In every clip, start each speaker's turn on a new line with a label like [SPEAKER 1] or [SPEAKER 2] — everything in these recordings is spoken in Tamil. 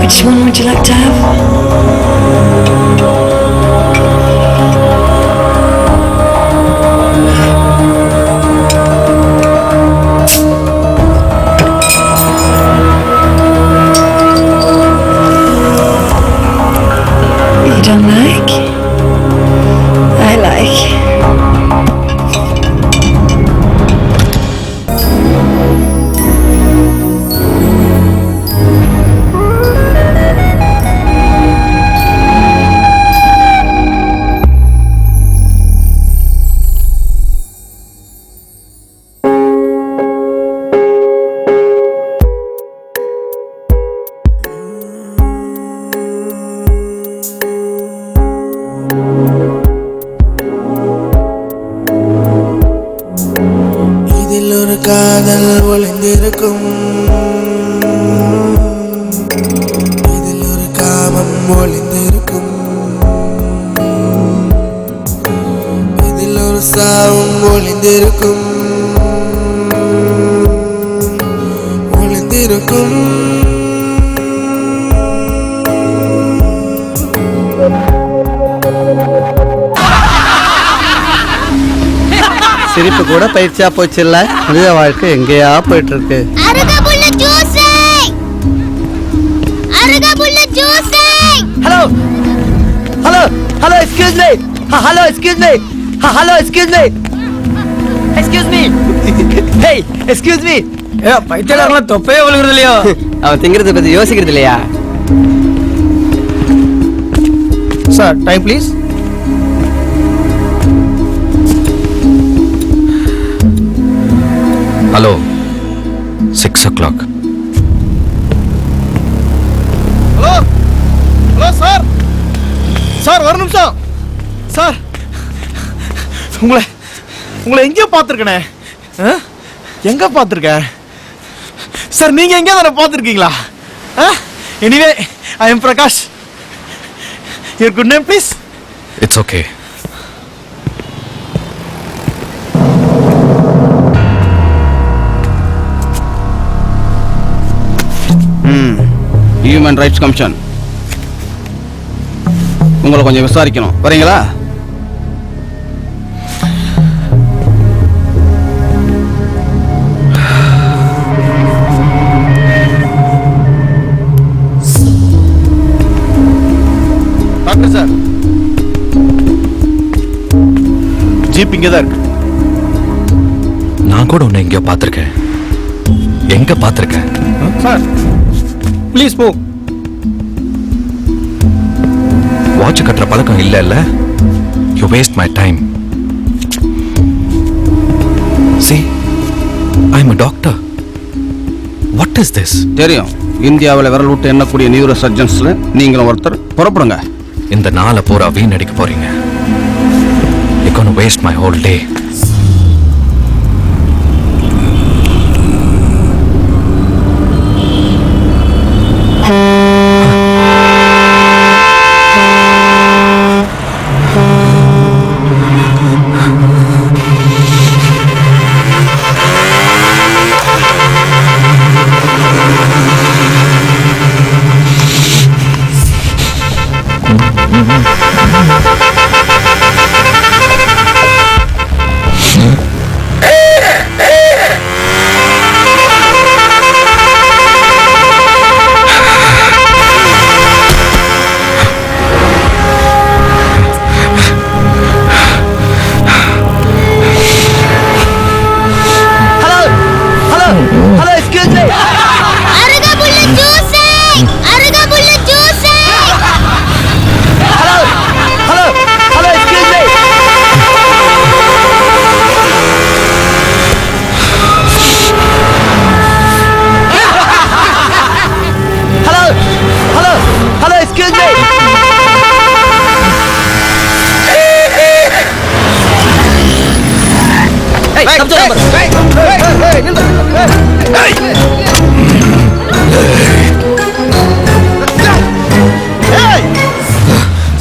[SPEAKER 1] Which one would you like to have? You don't like? I like.
[SPEAKER 2] காதல் ஒளிந்திருக்கும், இதில் ஒரு காமம் ஒளிந்திருக்கும், இதில் ஒரு சாவும் ஒளிந்திருக்கும், ஒளிந்திருக்கும்.
[SPEAKER 3] சிரிப்பு கூட பயிற்சியா போச்சு இல்ல. மனித வாழ்க்கை எங்கேயா போயிட்டு இருக்கு. Hello hello hello excuse me. Hello excuse me. Hello excuse me. Excuse me. Hey excuse me.
[SPEAKER 4] பைத்தியக்காரங்கள தொப்பையே விழுகிறது இல்லையோ.
[SPEAKER 3] அவன் திங்கிறத பத்தி யோசிக்கிறது இல்லையா?
[SPEAKER 4] Sir time please.
[SPEAKER 5] Hello 6 o'clock.
[SPEAKER 4] Hello hello sir. Sir ஒரு நிமிஷம் சார். உங்களை எங்கேயோ பார்த்துருக்கனே. எங்க பார்த்துருக்கேன் சார்? நீங்க எங்கேயோ தானே பார்த்துருக்கீங்களா? Anyway I am Prakash. Your good name please.
[SPEAKER 5] It's okay.
[SPEAKER 3] Human rights commission உங்களை கொஞ்சம் விசாரிக்கணும். வரீங்களா?
[SPEAKER 4] டாக்டர் சார், ஜீப் இங்கே தான் இருக்கு.
[SPEAKER 5] நான் கூட உன்னை எங்கேயோ பார்த்துருக்கேன். எங்க பார்த்துருக்கேன்?
[SPEAKER 4] Sir please move.
[SPEAKER 5] வாட்ச் கட்டுற பழக்கம் இல்ல. You waste my time. See, I'm a doctor. What is this?
[SPEAKER 3] தெரியும். இந்தியாவில் விரல் விட்டு எண்ணக்கூடிய நியூரோ சர்ஜன்ஸ்ல நீங்களும் ஒருத்தர். புறப்படுங்க.
[SPEAKER 5] இந்த நாளை பூரா வீணடிக்க போறீங்க. You're gonna waste my whole day.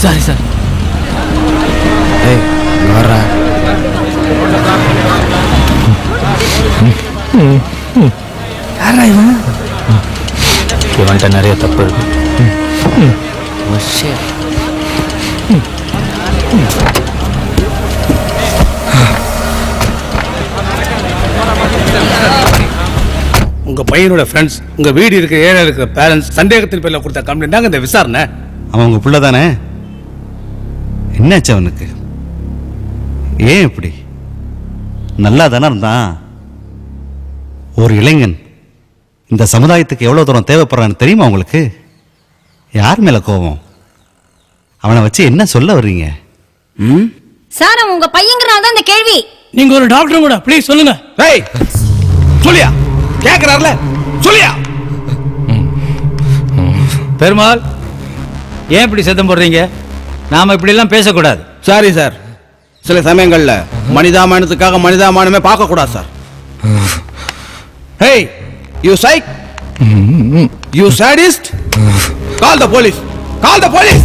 [SPEAKER 4] Sorry sir. இவன்ட்ட நிறைய தப்பு இருக்கு.
[SPEAKER 6] உங்க பையனோட ஃப்ரெண்ட்ஸ் உங்க வீடு இருக்க ஏரியா இருக்கிற பேரண்ட்ஸ் சந்தேகத்தின் பேர்ல கொடுத்த கம்ப்ளைண்ட் தாங்க இந்த விசாரணை.
[SPEAKER 7] அவன் உங்க புள்ள தானே? என்னாச்சு அவனுக்கு? ஏன் இப்படி? நல்லா தானே இருந்தான். ஒரு இளைஞன் இந்த சமுதாயத்துக்கு எவ்வளோ தூரம் தேவைப்படுறான்னு தெரியுமா உங்களுக்கு? யார் மேல கோபம்? அவனை வச்சு என்ன சொல்ல வர்றீங்க?
[SPEAKER 8] சார் அவன் உங்க பையங்கிறனால தான் இந்த கேள்வி.
[SPEAKER 6] நீங்க ஒரு டாக்டர் கூட ப்ளீஸ் சொல்லுங்க. ஏய் சொல்லியா? கேக்குறாருல சொல்லியா?
[SPEAKER 9] பெருமாள் ஏன் இப்படி சத்தம் போடுறீங்க? நாம இப்படி எல்லாம் பேசக்கூடாது.
[SPEAKER 10] சாரி சார், சில சமயங்கள்ல மனிதாமானத்துக்காக மனிதாமானமே பார்க்க கூடாது sir. Hey, you psych? You sadist? Call the police. Call the police.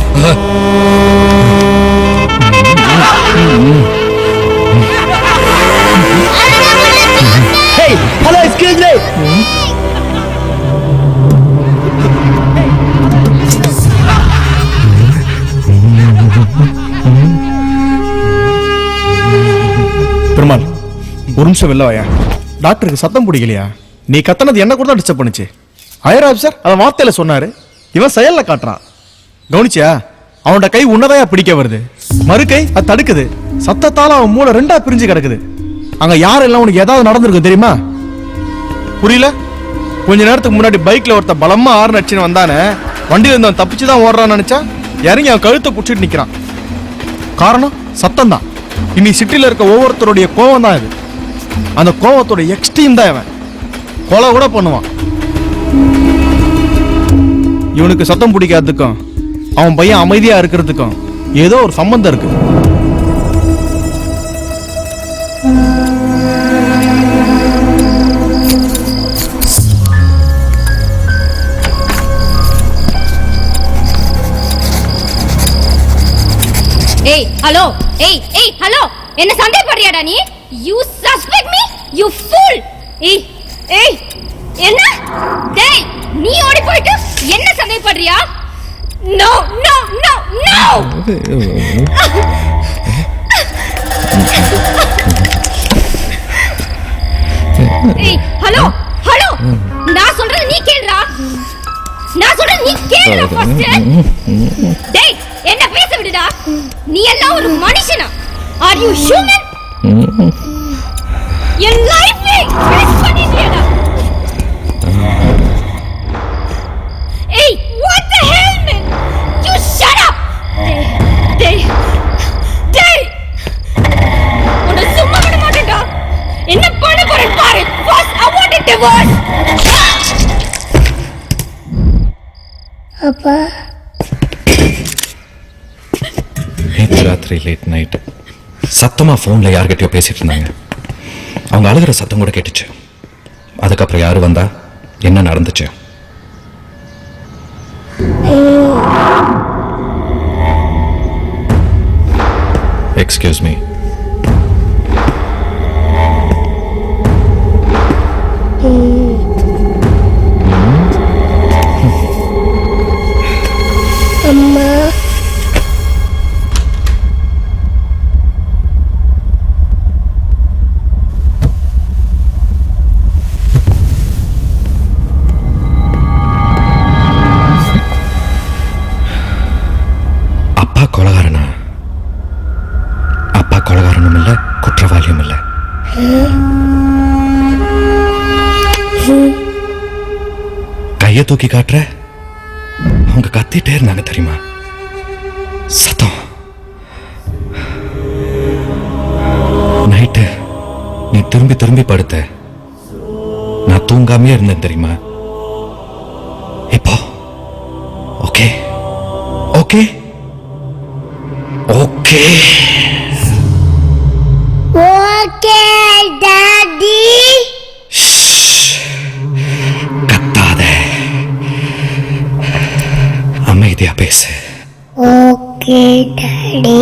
[SPEAKER 3] Hey, hello, excuse me.
[SPEAKER 4] Perumal ஒரு நிமிஷம் வெளில வாயா. டாக்டருக்கு சத்தம் பிடிக்கலையா? நீ கத்தனது என்ன கூட தான் டிஸ்டர்ப் பண்ணுச்சு. ஹையர் ஆஃபீஸர் அவன் வார்த்தையில சொன்னாரு, இவன் செயல்ல காட்டுறான். கவனிச்சியா? அவனோட கை உன்னதையா பிடிக்க வருது, மறு கை அது தடுக்குது. சத்தத்தால அவன் மூளை ரெண்டா பிரிஞ்சு கிடக்குது. அங்க யாரெல்லாம் உனக்கு ஏதாவது நடந்திருக்கும் தெரியுமா? புரியல? கொஞ்ச நேரத்துக்கு முன்னாடி பைக்ல ஒருத்த பலமா ஆறு நடிச்சுன்னு வந்தானே, வண்டியில இருந்தவன் தப்பிச்சுதான் ஓடுறான்னு நினைச்சா இறங்கி அவன் கழுத்தை புடிச்சிட்டு நிக்கிறான். காரணம் சத்தம் தான். இன்னைக்கு சிட்டில இருக்க ஒவ்வொருத்தருடைய கோவம் தான் இது. அந்த கோவத்தோட எக்ஸ்ட்ரீம் தான் இவன். கொலை கூட பண்ணுவான். இவனுக்கு சத்தம் பிடிக்காததுக்கும் அவன் பையன் அமைதியா இருக்கிறதுக்கும் ஏதோ ஒரு சம்பந்தம் இருக்கு.
[SPEAKER 8] ஏய் ஹலோ, ஏய் ஹலோ, என்ன சந்தேகப்படுறியாடா நீ? You suspect me, you fool. ஏய் என்ன? டேய் நீ ஓடி போயிட்டு என்ன சந்தேகப்படுறியா? No no no no. ஏய் ஹலோ ஹலோ, நான் சொல்றது நீ கேளுடா. நான் சொல்றது நீ கேளுடா ஃபர்ஸ்ட். டேய் என்ன பேச விடுடா. நீ எல்லாம் ஒரு மனுஷனா? Are you human? என் லைஃபை வேஸ்ட் பண்ணிட்டியடா. ஏய் what the hell man, you shut up. டேய் உன்னை சும்மா விட மாட்டேன்டா. என்ன பண்ண போறேன்னு பாரு. First I want a divorce.
[SPEAKER 1] அப்பா
[SPEAKER 5] நேற்று ராத்திரி லேட் நைட் சத்தமா ஃபோன்ல யார்கிட்டயோ பேசிட்டு இருந்தாங்க. அவங்க அழுகிற சத்தம் கூட கேட்டுச்சு. அதுக்கப்புறம் யாரு வந்தா, என்ன நடந்துச்சு? Excuse me.
[SPEAKER 1] அம்மா
[SPEAKER 5] அப்பா கொலகாரனா? அப்பா கொலகாரனும் இல்ல, குற்றவாளியும் இல்ல. கைய தூக்கி காட்டுற. அவங்க கத்திட்டே இருந்தாங்க தெரியுமா? சத்தம். நைட்டு நீ திரும்பி திரும்பி படுத்த. நான் தூங்காமையே இருந்தேன் தெரியுமா? இப்போ okay okay okay
[SPEAKER 1] okay daddy.
[SPEAKER 5] கத்தாத, அமைதியா பேசு.
[SPEAKER 1] Okay daddy.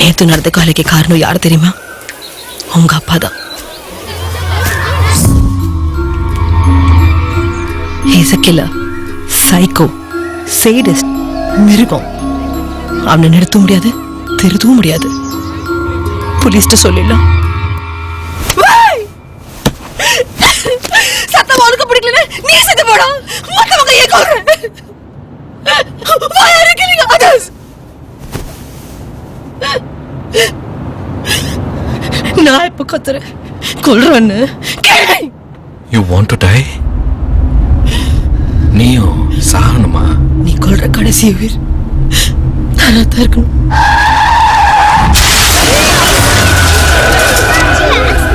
[SPEAKER 11] நேத்து நடந்த கொலைக்கு காரணம் யாரு தெரியுமா? உங்க அப்பா தான். He's a killer, psycho, sadist, மிருகம். அவனை நிறுத்த முடியாது, திருத்தவும் முடியாது. போலீஸ்ட்டு சொல்லிடலாம். சத்தம் உனக்கு பிடிக்கல, நீ செத்து போடா. மத்தவங்க ஏன் கொல்ற? Why are you killing others? நான் இப்ப கத்துறேன், கொல்றேன்னு கேளு.
[SPEAKER 5] You want to die? நீயும் சாகணுமா?
[SPEAKER 11] நீ கொல்ற கடைசி உயிர் நானா தான் இருக்கணும்.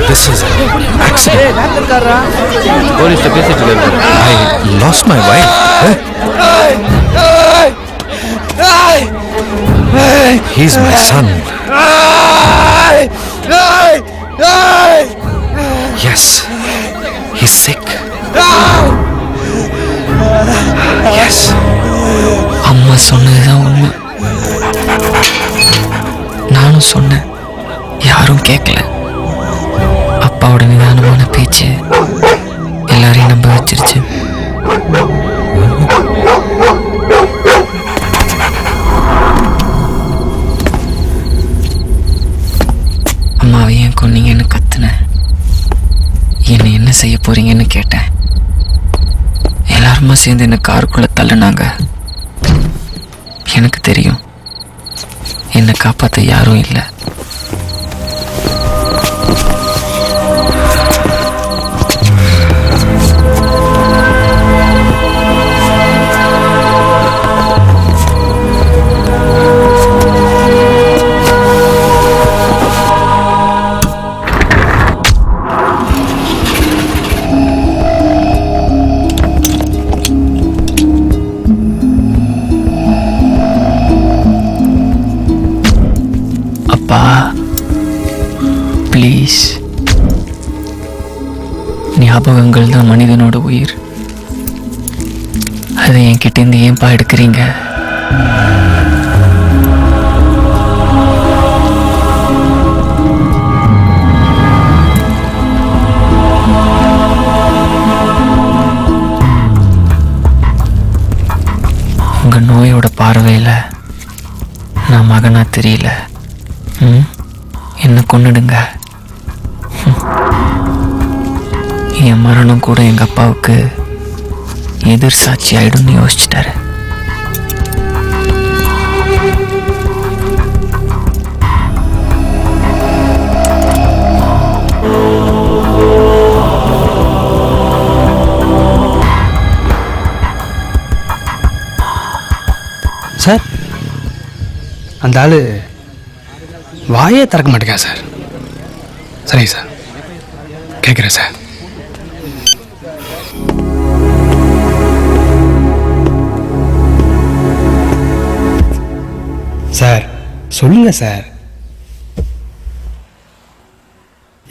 [SPEAKER 5] This is an accident.
[SPEAKER 9] போலீஸ்ட்ட பேசிட்டு இருக்காரு.
[SPEAKER 5] I lost my wife. He's my son. Yes, he's sick. Yes.
[SPEAKER 3] அம்மா சொன்னதுதான் உண்மை. நானும் சொன்னேன், யாரும் கேட்கல. அப்பாவோட நிதானமான பேச்சு எல்லாரையும் நம்ப வச்சிருச்சு. அம்மாவை ஏன் கொன்னீங்கன்னு கத்துனேன். என்னை என்ன செய்ய போறீங்கன்னு கேட்டேன். எல்லாருமா சேர்ந்து என்ன காருக்குள்ள தள்ளுனாங்க. எனக்கு தெரியும், என்னை காப்பாற்ற யாரும் இல்லை. அப்பா, ப்ளீஸ், ஞாபகங்கள் தான் மனிதனோட உயிர். அதை என்கிட்டேருந்து ஏன்பா எடுக்கிறீங்க? உங்க நோயோட பார்வையில் நான் மகனா தெரியல. என்ன கொன்னுடுங்க. என் மரணம் கூட எங்க அப்பாவுக்கு எதிர் சாட்சி ஆயிடும்னு யோசிச்சுட்டாரு.
[SPEAKER 6] சார், அந்த ஆளு வாயே திறக்க மாட்டேங்க சார். சரிங்க சார், கேட்குறேன் சார். சார் சொல்லுங்க சார்.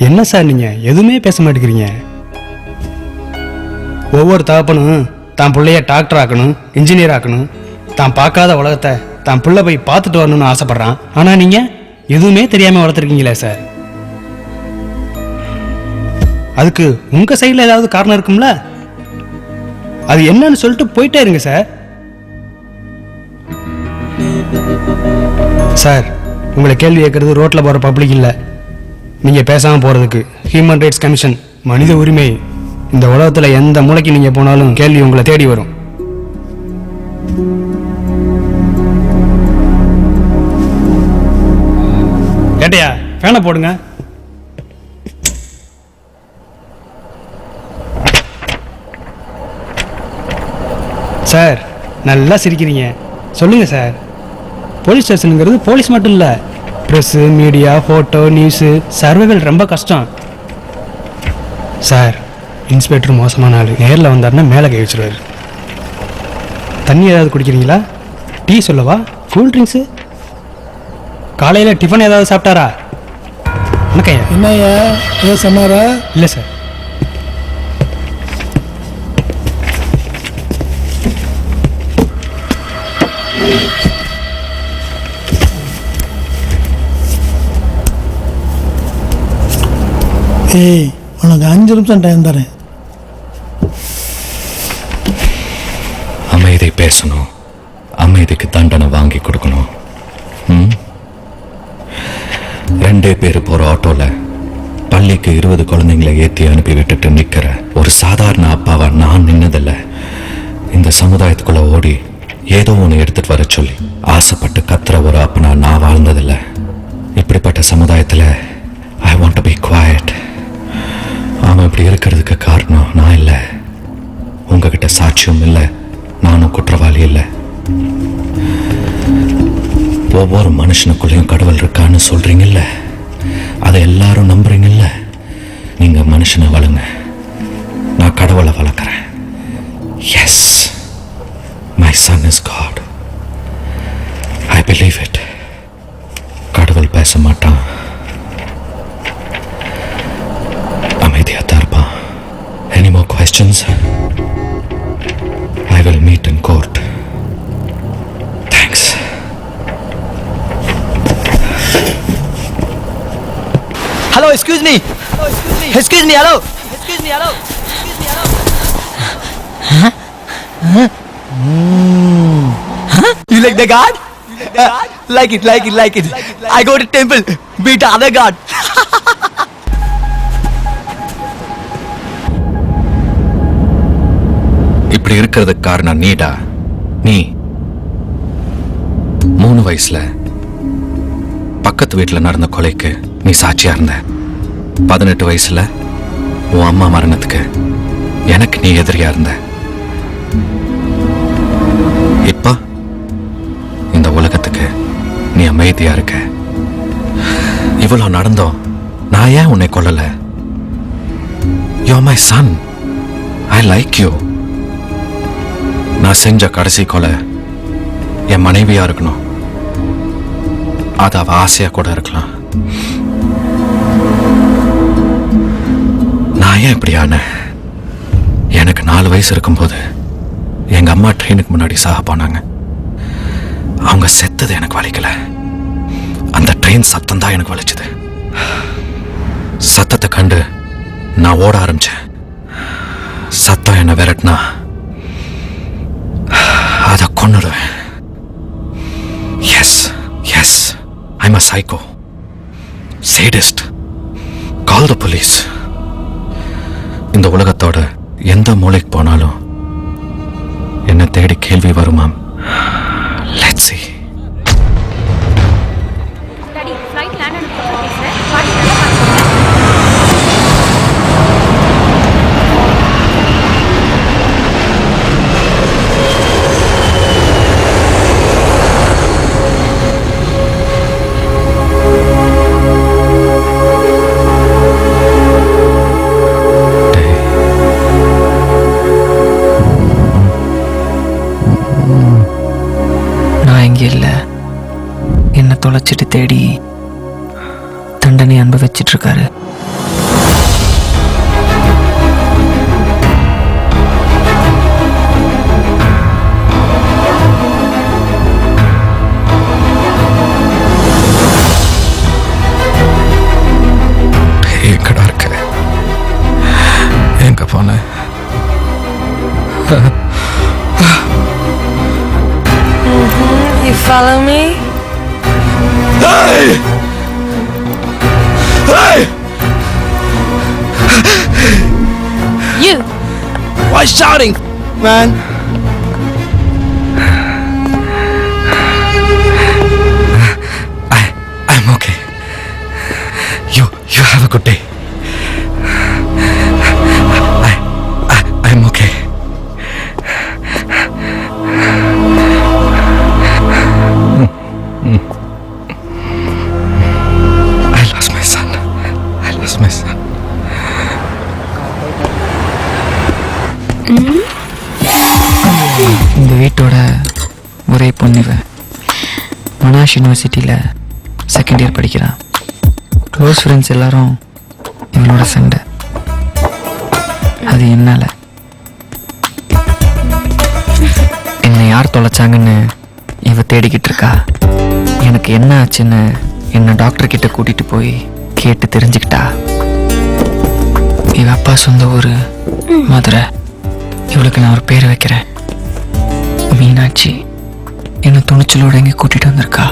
[SPEAKER 6] என்ன சார் நீங்க எதுவுமே பேச மாட்டேங்கிறீங்க? ஒவ்வொரு தகப்பனும் தான் பிள்ளைய டாக்டர் ஆக்கணும், இன்ஜினியர் ஆக்கணும், தான் பார்க்காத உலகத்தை தான் பிள்ளை போய் பார்த்துட்டு வரணும்னு ஆசைப்படுறான். ஆனா நீங்க எதுவுமே தெரியாம வளர்த்துருக்கீங்களே சார். அதுக்கு உங்க சைடில் ஏதாவது காரணம் இருக்கும்ல? அது என்னன்னு சொல்லிட்டு போயிட்டே இருங்க சார். சார், உங்களை கேள்வி கேட்கறது ரோட்ல போற பப்ளிக் இல்லை, நீங்க பேசாம போறதுக்கு. ஹியூமன் ரைட்ஸ் கமிஷன், மனித உரிமை. இந்த உலகத்துல எந்த மூலைக்கு நீங்க போனாலும் கேள்வி உங்களை தேடி வரும். கேட்டையா? ஃபேனை போடுங்க. சார், நல்லா சிரிக்கிறீங்க. சொல்லுங்க சார். போலீஸ் ஸ்டேஷனுங்கிறது போலீஸ் மட்டும் இல்லை, press, media, photo, news, survival ரொம்ப கஷ்டம். சார், இன்ஸ்பெக்டர் மோசமான ஆள். நேரில் வந்தாருன்னா மேலே கை வச்சுருவார். தண்ணி ஏதாவது குடிக்கிறீங்களா? டீ சொல்லவா? Cool drinks? காலையில் டிஃபன் ஏதாவது சாப்பிட்டாரா? வணக்கம்.
[SPEAKER 10] என்னய்யா ஏதோ சொன்னாரா?
[SPEAKER 6] இல்லை சார்.
[SPEAKER 12] ஏய் உனக்கு 5 நிமிஷம் டைம் தரேன்.
[SPEAKER 5] அமைதி பேசணும், அமைதிக்கு தண்டனை வாங்கி கொடுக்கணும். 2 பேர் போற ஆட்டோல பள்ளிக்கு 20 குழந்தைங்களை ஏற்றி அனுப்பி விட்டுட்டு நிக்கிற ஒரு சாதாரண அப்பாவா நான் நின்னதில்ல. இந்த சமுதாயத்துக்குள்ள ஓடி ஏதோ ஒன்று எடுத்துட்டு வர சொல்லி ஆசைப்பட்டு கத்துற ஒரு அப்பனா நான் வாழ்ந்ததில்ல. இப்படிப்பட்ட சமுதாயத்துல I want to be quiet. அவன் இப்படி இருக்கிறதுக்கு காரணம் நான் இல்லை, உங்ககிட்ட சாட்சியம் இல்லை, நானும் குற்றவாளி இல்லை. ஒவ்வொரு மனுஷனுக்குள்ளேயும் கடவுள் இருக்கான்னு சொல்றீங்கல்ல, அதை எல்லாரும் நம்புறீங்கல்ல. நீங்க மனுஷனை வளங்க, நான் கடவுளை வளர்க்குறேன். Yes, my son is God. I believe it. கடவுள் பேச மாட்டான், அமைதியா தான் இருப்பான். Any more questions? I will meet in court. Thanks.
[SPEAKER 3] Hello, excuse me. Excuse me, hello. Excuse me, hello. You like the god? Like it. I go to temple, beat other god.
[SPEAKER 5] இப்படி இருக்கிறதுக்கு காரணம் நீடா. நீ 3 வயசுல பக்கத்து வீட்டுல நடந்த கொலைக்கு நீ சாட்சியா இருந்த. 18 வயசுல உன் அம்மா மரணத்துக்கு எனக்கு நீ எதிரியா இருந்த. இப்ப இந்த உலகத்துக்கு நீ அமைதியா இருக்க. இவ்வளவு நடந்தோம், நான் ஏன் உன்னை கொல்லல? You're my son. I like you. நான் செஞ்ச கடைசி கொலை என் மனைவியா இருக்கணும். அது அவ ஆசையா கூட இருக்கலாம். நான் ஏன் இப்படி ஆன? எனக்கு 4 வயசு இருக்கும்போது எங்க அம்மா ட்ரெயினுக்கு முன்னாடி சாக போனாங்க. அவங்க செத்தது எனக்கு வலிக்கல, அந்த ட்ரெயின் சத்தம் தான் எனக்கு வலிச்சது. சத்தத்தை கண்டு நான் ஓட ஆரம்பிச்சேன். சத்தம் என்ன விரட்டினா அதை கொன்னுடுவேன். Yes, I'm a psycho, sadist. Call the police. இந்த உலகத்தோட எந்த மூலைக்கு போனாலும் என்ன தேடி கேள்வி வருமாம். Let's see.
[SPEAKER 8] Daddy flight land ஆனதுக்கு அப்புறம் பேசுறேன். பாட்டி நல்லா பாத்துக்கோங்க.
[SPEAKER 11] இல்லை, என்னை தொலைச்சிட்டு தேடி தண்டனை அனுபவிச்சிட்டு இருக்காரு.
[SPEAKER 5] எங்கடா இருக்க? எங்க போன?
[SPEAKER 11] You follow me?
[SPEAKER 10] Hey! Hey!
[SPEAKER 11] You!
[SPEAKER 10] Why shouting, man?
[SPEAKER 5] I'm okay. You have a good day. I'm okay. I lost my son.
[SPEAKER 11] இந்த வீட்டோட ஒரே பொண்ணுவ மனாஷ் யூனிவர்சிட்டியில் செகண்ட் இயர் படிக்கிறான். க்ளோஸ் ஃப்ரெண்ட்ஸ் எல்லாரும் இவளோட சண்டை. அது என்னால். என்னை யார் தொலைச்சாங்கன்னு இவ தேடிக்கிட்டு இருக்கா. எனக்கு என்ன ஆச்சுன்னு என்னை டாக்டர் கிட்ட கூட்டிட்டு போய் கேட்டு தெரிஞ்சுக்கிட்டா.
[SPEAKER 3] இவ அப்பா சொந்த ஊர் மதுரை. இவளுக்கு நான் ஒரு பேர் வைக்கிறேன். மீனாட்சி என்ன துணிச்சலோட எங்க கூட்டிட்டு வந்திருக்கா.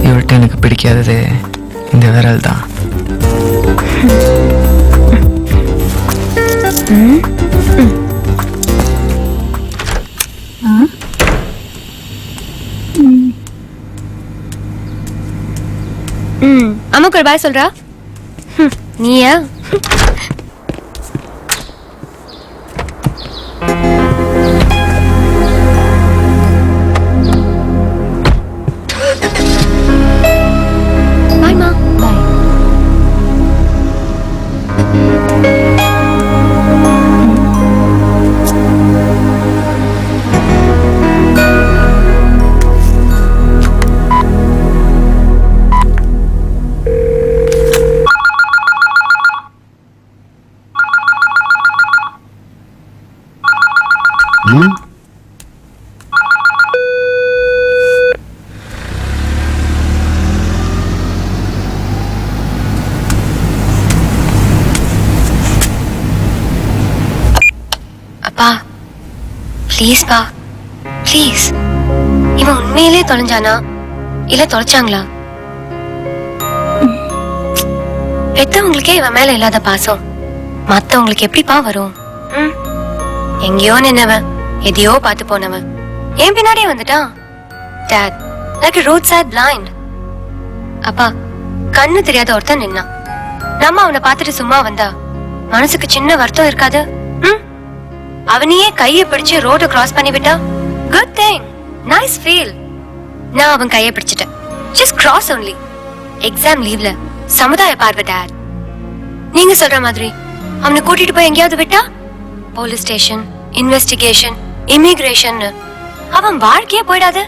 [SPEAKER 3] இவள்கிட்ட எனக்கு பிடிக்காதது இந்த விரல் தான்.
[SPEAKER 8] அம்மாக்கு ஒரு பாய் சொல்றா. நீயா? பாய்மா. பாய். அப்பா ப்ளீஸ் பா, ப்ளீஸ். இவன் உண்மையிலே தொலைஞ்சானா இல்ல தொலைச்சாங்களா? பெத்தவங்களுக்கே இவன் மேல இல்லாத பாசம் மத்தவங்களுக்கு எப்படிப்பா வரும்? எங்கேயோ நின்னவன், எதையோ பார்த்து போனவன் என் பின்னாடியே வந்துட்டான். Dad, like a roadside blind. அப்பா, கண்ணு தெரியாத ஒருத்தன் நின்னான். நம்ம அவனை பார்த்துட்டு சும்மா வந்தா மனசுக்கு சின்ன வருத்தம் இருக்காது? அவனையே கையை பிடிச்சு ரோட கிராஸ் பண்ணி விட்டா குட் திங், நைஸ் ஃபீல். நான் அவன் கையை பிடிச்சிட்டேன். Just cross only. எக்ஸாம் லீவ்ல சமுதாய பார்வை டாட். நீங்க சொல்ற மாதிரி அவனை கூட்டிட்டு போய் எங்கேயாவது விட்டா போலீஸ் ஸ்டேஷன், இன்வெஸ்டிகேஷன், இமிகிரேஷன், அவன் வாழ்க்கையே போயிடாது.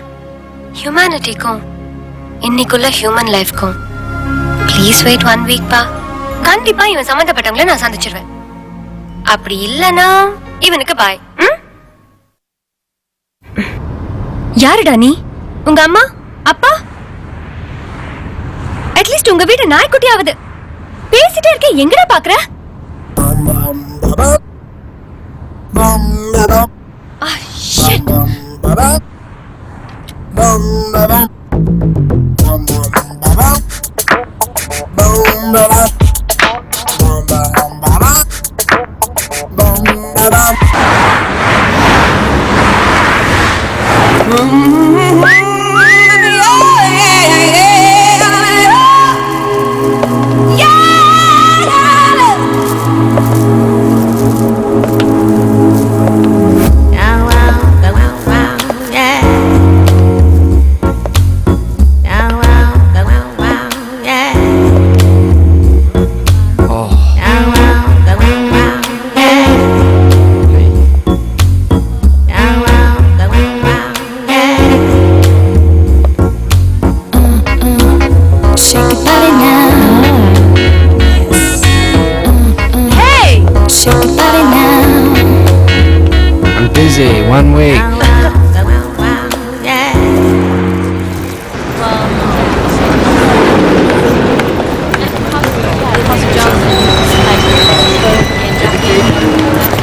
[SPEAKER 8] ஹியூமனிட்டிக்கும் இன்னைக்குள்ள ஹியூமன் லைஃப்க்கும் ப்ளீஸ் வெயிட் 1 வீக் பா. கண்டிப்பா இவன் சம்பந்தப்பட்டவங்களை நான் சந்திச்சிருவேன். அப்படி இல்லனா இவனுக்கு பாய். யாருடா நீ? உங்க அம்மா அப்பா? அட்லீஸ்ட் உங்க வீட்டு நாய்க்குட்டியாவது. பேசிட்டே இருக்க, எங்கடா பாக்குற?
[SPEAKER 3] One week.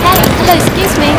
[SPEAKER 8] Hello, excuse me.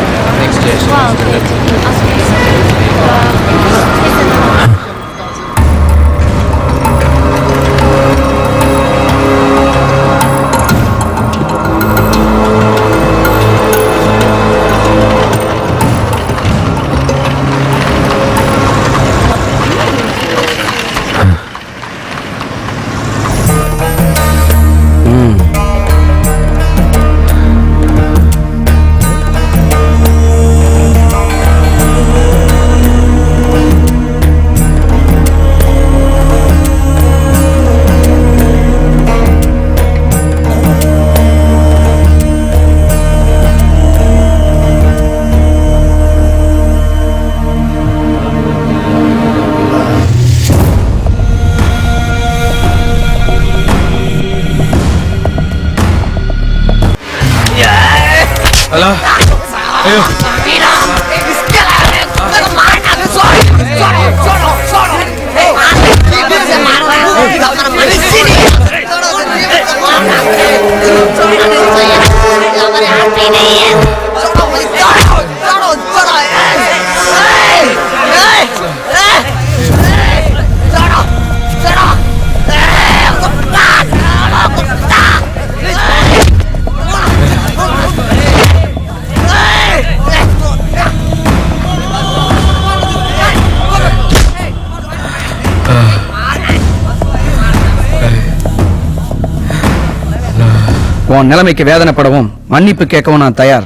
[SPEAKER 10] உன் நிலைமைக்கு வேதனைப்படவும் மன்னிப்பு கேட்கவும் நான் தயார்.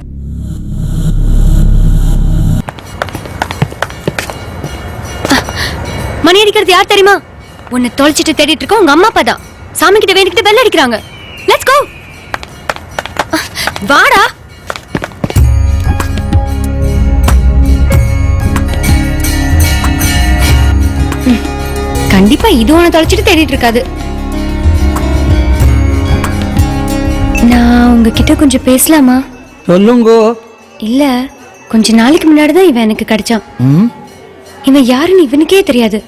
[SPEAKER 8] மணி அடிக்கிறது யார் தெரியுமா? உன்னை தொலைச்சிட்டு தேடிட்டு இருக்க உங்க அம்மா அப்பா தான். சாமி கிட்ட வேண்டிக்கிட்டு பெல் அடிக்கிறாங்க. Let's go. வாடா. கண்டிப்பா இது உன்னை தொலைச்சிட்டு தேடிட்டு இருக்காது. நான் உங்ககிட்ட கொஞ்சம் பேசலாமா?
[SPEAKER 10] சொல்லுங்க.
[SPEAKER 8] இல்ல, கொஞ்ச நாளைக்கு முன்னாடி தான் இவன் எனக்கு கிடைச்சான். இவன் யாருன்னு இவனுக்கே தெரியாது.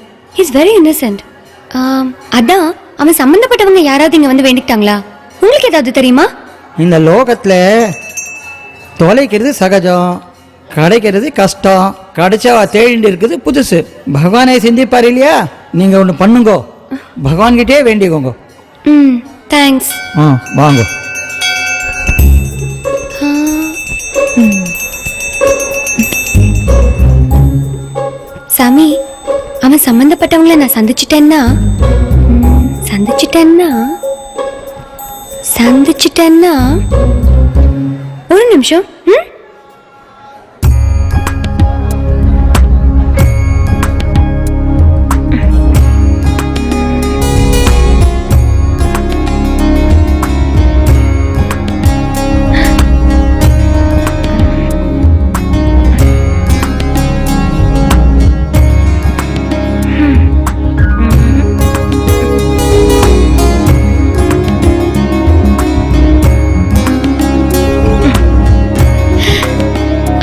[SPEAKER 8] Is very Innocent. அதான் அவன் சம்பந்தப்பட்டவங்க யாராவது இங்க வந்து வேண்டிக்கிட்டாங்களா? உங்களுக்கு ஏதாவது தெரியுமா?
[SPEAKER 13] இந்த லோகத்துல தொலைக்கிறது சகஜம், கிடைக்கிறது கஷ்டம். கிடைச்சவா தேடிட்டு இருக்குது புதுசு. பகவானே சிந்திப்பார் இல்லையா? நீங்க ஒன்று பண்ணுங்க, பகவான்கிட்டே வேண்டிக்கோங்க.
[SPEAKER 8] தேங்க்ஸ்.
[SPEAKER 13] வாங்க.
[SPEAKER 8] சாமி, அவன் சம்பந்தப்பட்டவங்கள நான் சந்திச்சிட்டேன்னா ஒரு நிமிஷம்.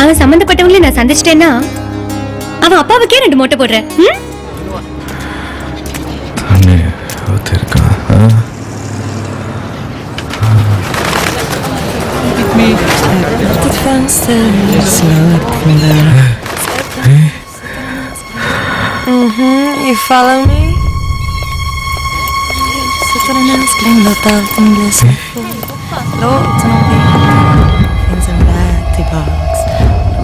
[SPEAKER 8] அவன் சம்பந்தப்பட்டவங்கள நான் சந்திச்சிட்டேன்னா அவன் அப்பாவுக்கே 2 மொட்டை போடுறேன்.
[SPEAKER 11] You follow me? Så tar den älskling, låt allting bli som förr. Låt honom vila, finns en väg tillbaks.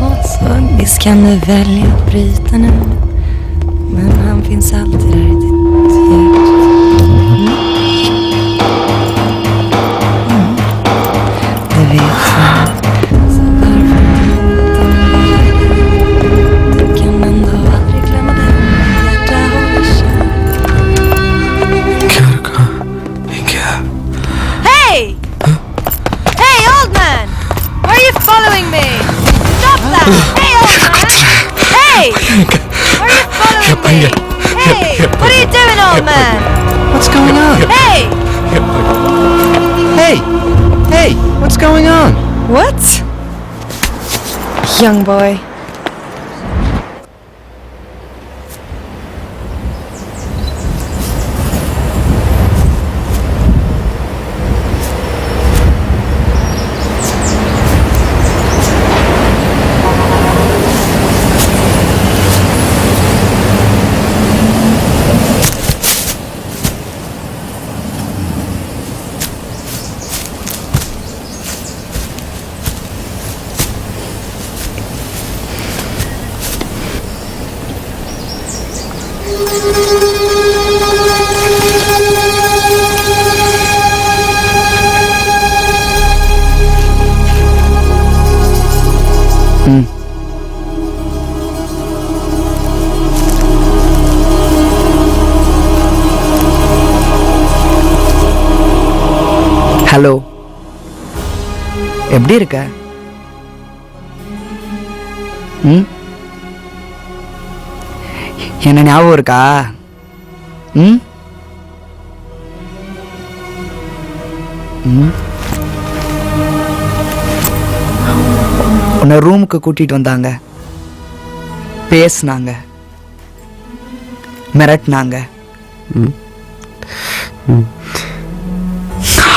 [SPEAKER 11] Låt så, visst kan du välja att bryta nu, men han finns alltid där i ditt hjärta. Det vet jag. Så varför inte du kan ändå aldrig glömma den. Ditt hjärta håller kär. Hey! Hey, old man! Why are you following me? Stop that! Hey, old man! Hey! Why are you following me? Hey! What are you doing, old man?
[SPEAKER 10] What's going on?
[SPEAKER 11] Hey!
[SPEAKER 10] Hey! Hey! What's going on?
[SPEAKER 11] What? Young boy.
[SPEAKER 13] Hello, எப்படி இருக்க? என்ன ஞாபகம் இருக்கா? உன்னை ரூமுக்கு கூட்டிட்டு வந்தாங்க, பேசினாங்க, மிரட்டினாங்க.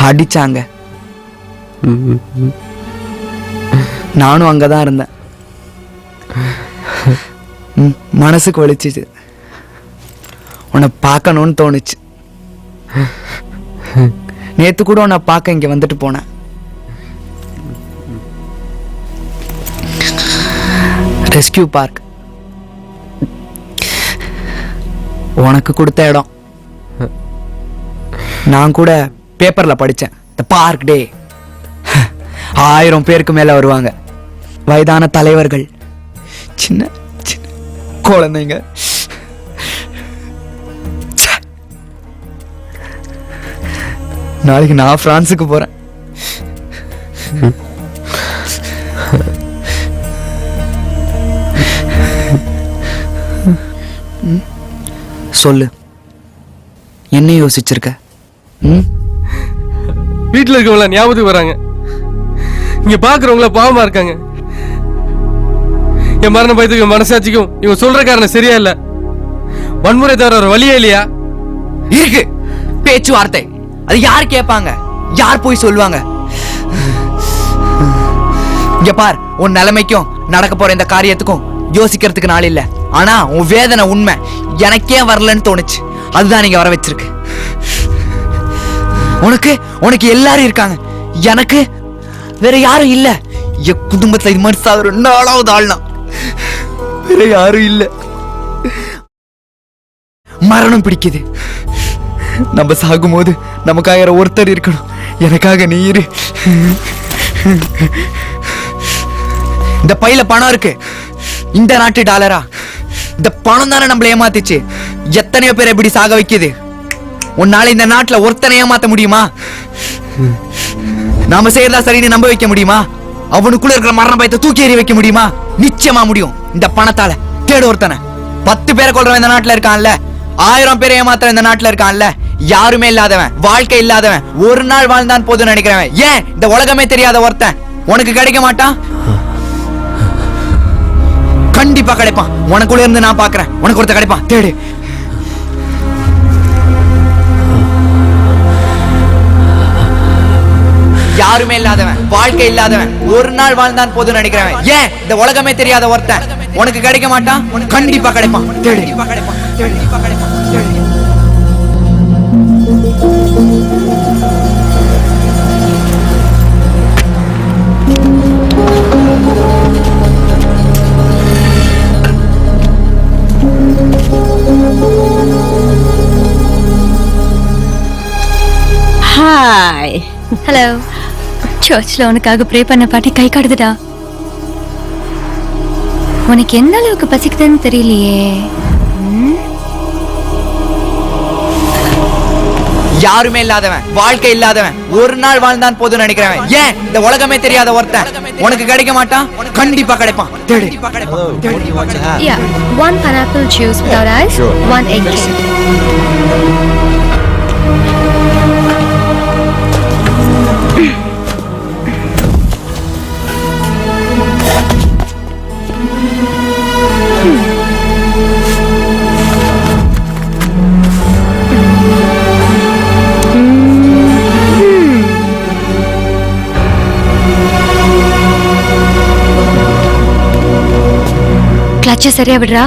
[SPEAKER 13] அடிச்சாங்க. நானும் அங்கதான் இருந்தேன். மனசுக்கு வலிச்சுது. உன்னை பார்க்கணும்னு தோணுச்சு. நேத்து கூட உன்னை பார்க்க இங்க வந்துட்டு போனேன். ரெஸ்கியூ பார்க் உனக்கு கொடுத்த இடம். நான் கூட பேப்பர்ல படிச்சேன். தி பார்க் டே 1000 பேருக்கு மேல வருவாங்க. வயதான தலைவர்கள், சின்ன சின்ன குழந்தைங்க. நாளைக்கு நான் பிரான்ஸுக்கு போறேன். சொல்லு, என்ன யோசிச்சிருக்க?
[SPEAKER 14] வீட்டில் இருக்கவங்கள ஞாபகத்துக்கு வராங்க. இங்க பாக்குறவங்கள பாவமா இருக்காங்க. என் மரண பயத்துக்கு மனசாட்சிக்கும் இவங்க சொல்ற காரணம் சரியா இல்ல. வன்முறை தவிர ஒரு வழியே இல்லையா?
[SPEAKER 13] இருக்கு பேச்சுவார்த்தை. அது யார் கேட்பாங்க? யார் போய் சொல்லுவாங்க? இங்க பார், உன் நிலைமைக்கும் நடக்க போற இந்த காரியத்துக்கும் யோசிக்கிறதுக்கு நாள் இல்ல. ஆனா உன் வேதனை உண்மை. எனக்கே வரலன்னு தோணுச்சு. அதுதான் நீங்க வர வச்சிருக்கு. உனக்கு எல்லாரும் இருக்காங்க. எனக்கு வேற யாரும் இல்ல. என் குடும்பத்துல இது மாதிரி சாகுற 4வது ஆள்னா வேற யாரும் இல்ல. மரணம் பிடிக்குது. நம்ம சாகும்போது நமக்காக ஒருத்தர் இருக்கணும். எனக்காக நீ இரு. இந்த பையில பணம் இருக்கு. இந்த நாட்டு டாலரா? இந்த பணம் தானே நம்மள ஏமாத்திச்சு. எத்தனையோ பேர் எப்படி சாக வைக்குது. உன்னால இந்த நாட்டுல ஒருத்தனை ஏமாத்த முடியுமா? நாம செய்யறதா சரின்னு நம்ப வைக்க முடியுமா? அவனுக்குள்ள இருக்கிற மரண பயத்தை தூக்கி எறி வைக்க முடியுமா? நிச்சயமா முடியும். இந்த பணத்தால தேடு ஒருத்தனை. 10 பேரை கொள்றவன் இந்த நாட்டுல இருக்கான்ல, 1000 பேரை ஏமாத்துற இந்த நாட்டுல இருக்கான்ல. யாருமே இல்லாதவன், வாழ்க்கை இல்லாதவன், ஒரு நாள் வாழ்ந்தான் போதும் நினைக்கிறவன், ஏன் இந்த உலகமே தெரியாத ஒருத்தன் உனக்கு கிடைக்க மாட்டான்? கண்டிப்பா கிடைப்பான். உனக்குள்ள இருந்து நான் பாக்குறேன். உனக்கு ஒருத்த கிடைப்பான். தேடு. யாருமே இல்லாதவன், வாழ்க்கை இல்லாதவன், ஒரு நாள் வாழ்ந்தான் போதும் நினைக்கிறவன், ஏன் இந்த உலகமே தெரியாத ஒருத்தன் உனக்கு கிடைக்க மாட்டான்? கண்டிப்பா கிடைப்பான். தேடு.
[SPEAKER 8] ஹாய். ஹலோ. சர்ச்சில் உனக்காக ப்ரே பண்ண பாட்டி கை காடுதுடா. உனக்கு எந்த அளவுக்கு பசிக்குதுன்னு தெரியலையே.
[SPEAKER 13] யாருமே இல்லாதவன், வாழ்க்கை இல்லாதவன், ஒரு நாள் வாழ்ந்தான் போதும் நினைக்கிறவன், ஏன் இந்த உலகமே தெரியாத ஒருத்தன் உனக்கு கிடைக்க மாட்டான்? கண்டிப்பா கிடைப்பான். தேடு.
[SPEAKER 8] Yeah, 1 pineapple juice without ice, 1 egg cake. கிளட்ச சரியா விடுறா.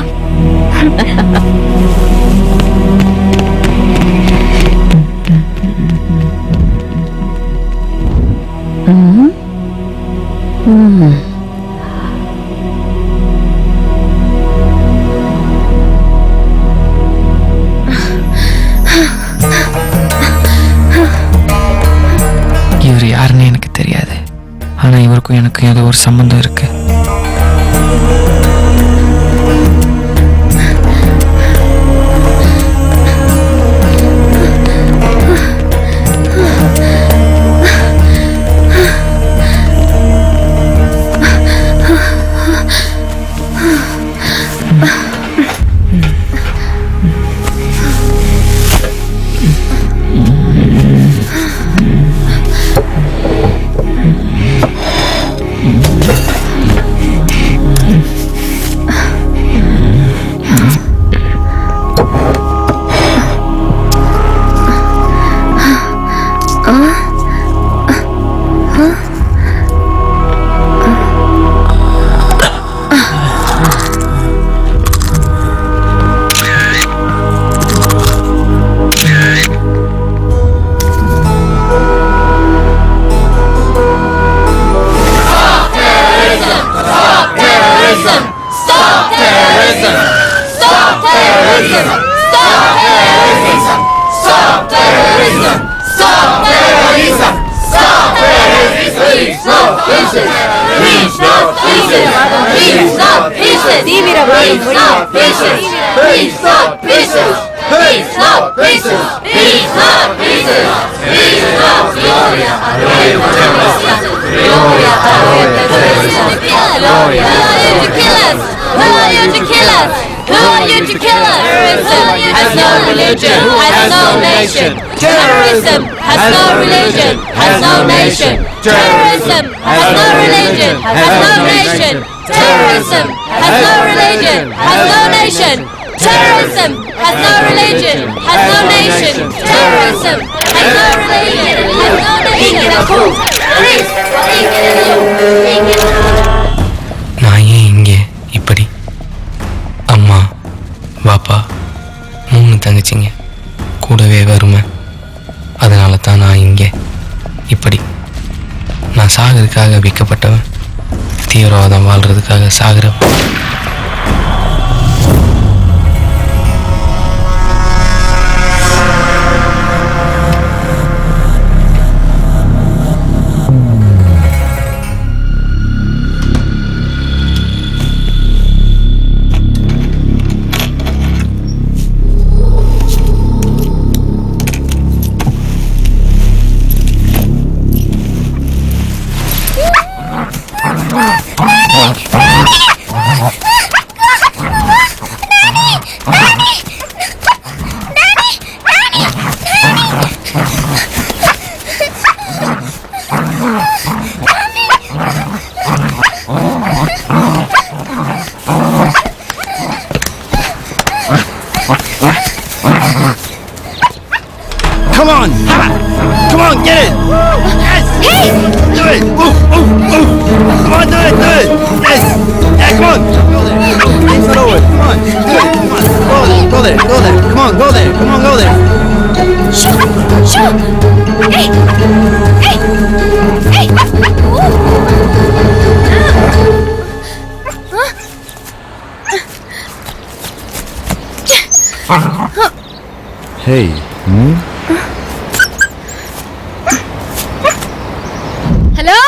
[SPEAKER 13] இவர் யாருன்னு எனக்கு தெரியாது. ஆனா இவருக்கும் எனக்கும் ஏதோ ஒரு சம்பந்தம் இருக்கு.
[SPEAKER 8] Who are you to kill us? Terrorism has no religion, has no nation. Terrorism has no religion, has no nation. Terrorism has no religion, has no nation. Terrorism has no religion, has no nation. Terrorism has no religion, has no nation. Terrorism has no religion, has no nation. Please,
[SPEAKER 15] நான் ஏன் இங்கே இப்படி அம்மா பாப்பா 3 தங்கச்சிங்க கூடவே வருமே அதனால தான் நான் இங்கே இப்படி நான் சாகிறதுக்காக விற்கப்பட்டவன் தீவிரவாதம் வாழ்கிறதுக்காக சாகிறவன்
[SPEAKER 4] Come on! Come on, get it! Yes! Hey! Do it! Ooh, ooh, ooh! Come on, do it, do it! Yes! Yeah, come on! Go there! It's not over. Come on, do it! Come on! Go there, go there! Come on, go there! Come on, go there!
[SPEAKER 8] Shoot! Shoot! Hey! Hey! Hey!
[SPEAKER 4] Hey!
[SPEAKER 8] Hello?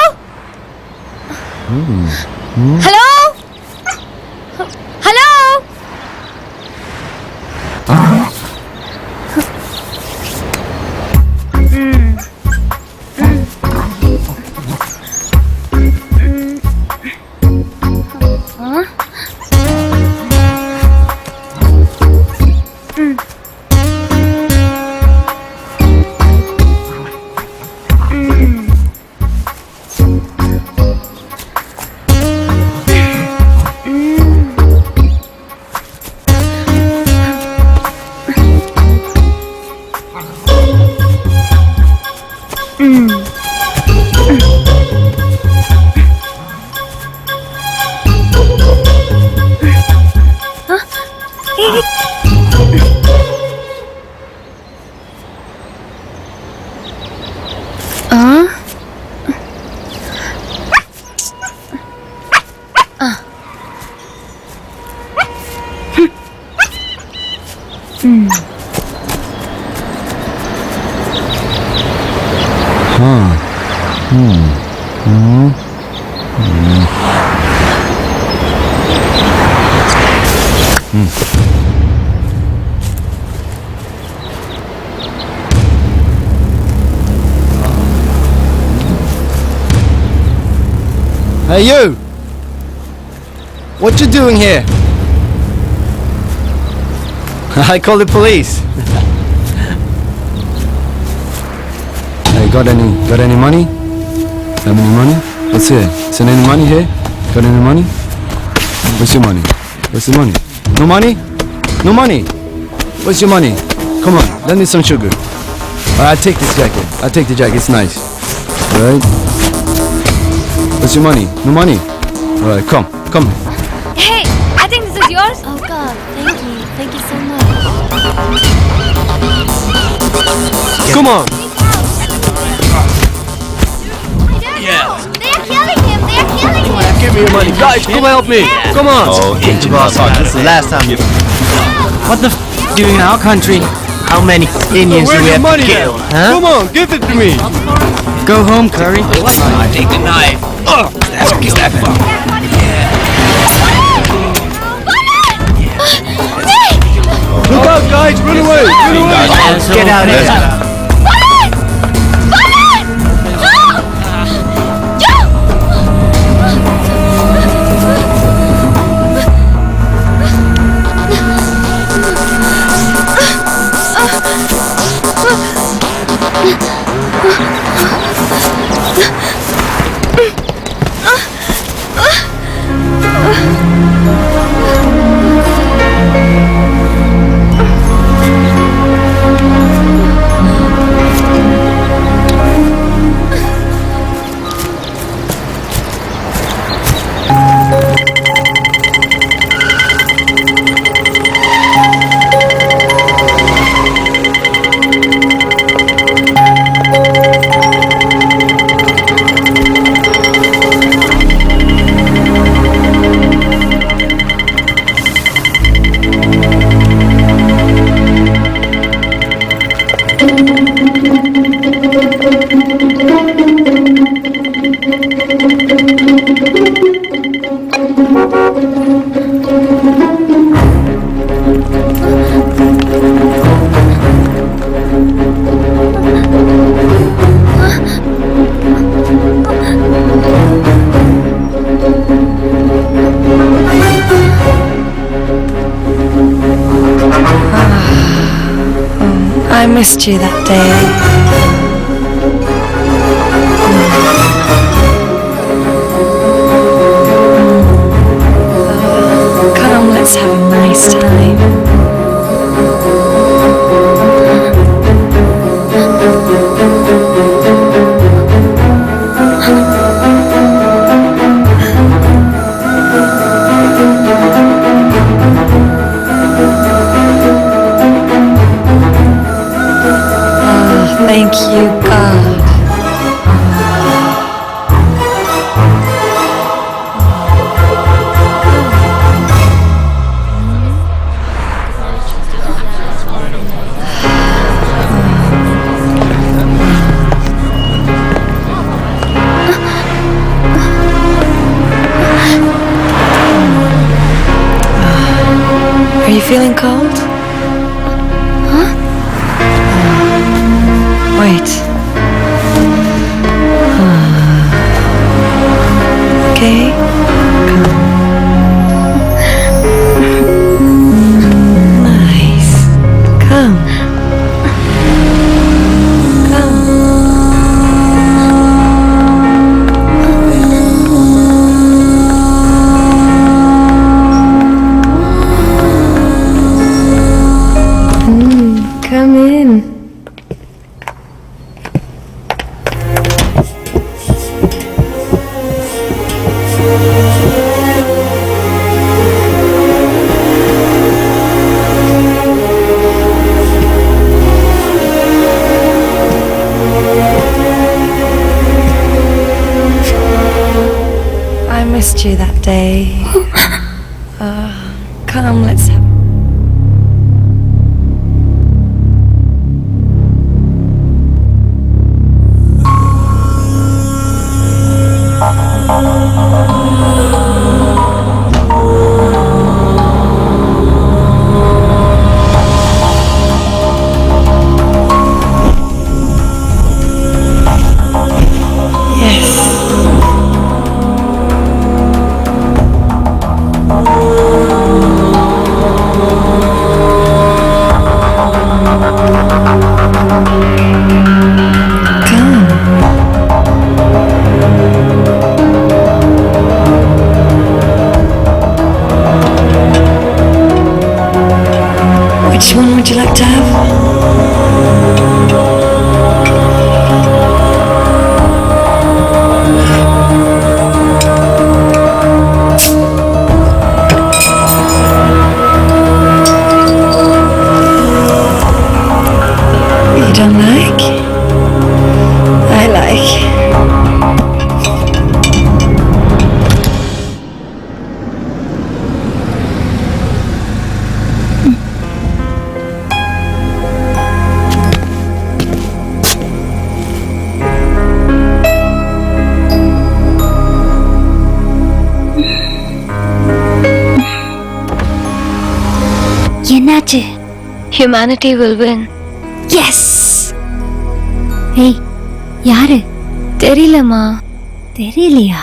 [SPEAKER 8] Hello? Hello?
[SPEAKER 4] Hey, you! What you doing here? I call the police.
[SPEAKER 16] Hey, got any money? Have any money? What's here? Is there any money here? Got any money? What's your money? What's the money? No money? No money? What's your money? Come on, lend me some sugar. I'll take this jacket. I'll take the jacket, it's nice. Alright? What's your money? No money? Alright, come.
[SPEAKER 8] Hey, I think this is yours. Oh God, thank you. Thank you so much.
[SPEAKER 14] Come on.
[SPEAKER 8] Yeah. They are killing him. They are killing him.
[SPEAKER 14] Give me your money. Guys, come help me. Come on.
[SPEAKER 3] Oh, get your boss on. This is the last time you... What the f*** doing in our country? How many Indians do we have to kill? Huh?
[SPEAKER 14] Come on, give it to me.
[SPEAKER 3] Go home, Curry. I take the knife.
[SPEAKER 10] Look out, guys! Run away! Run away!
[SPEAKER 3] Get out of here.
[SPEAKER 11] I missed you that day. Come, let's have a nice time. Thank you, God. Are you feeling cold? Wait. Okay. Nice. Come. Come in. I missed you that day. Come, let's have. Yes.
[SPEAKER 8] Humanity will win. Yes. Hey, யாரு? தெரியலம்மா. தெரியலையா?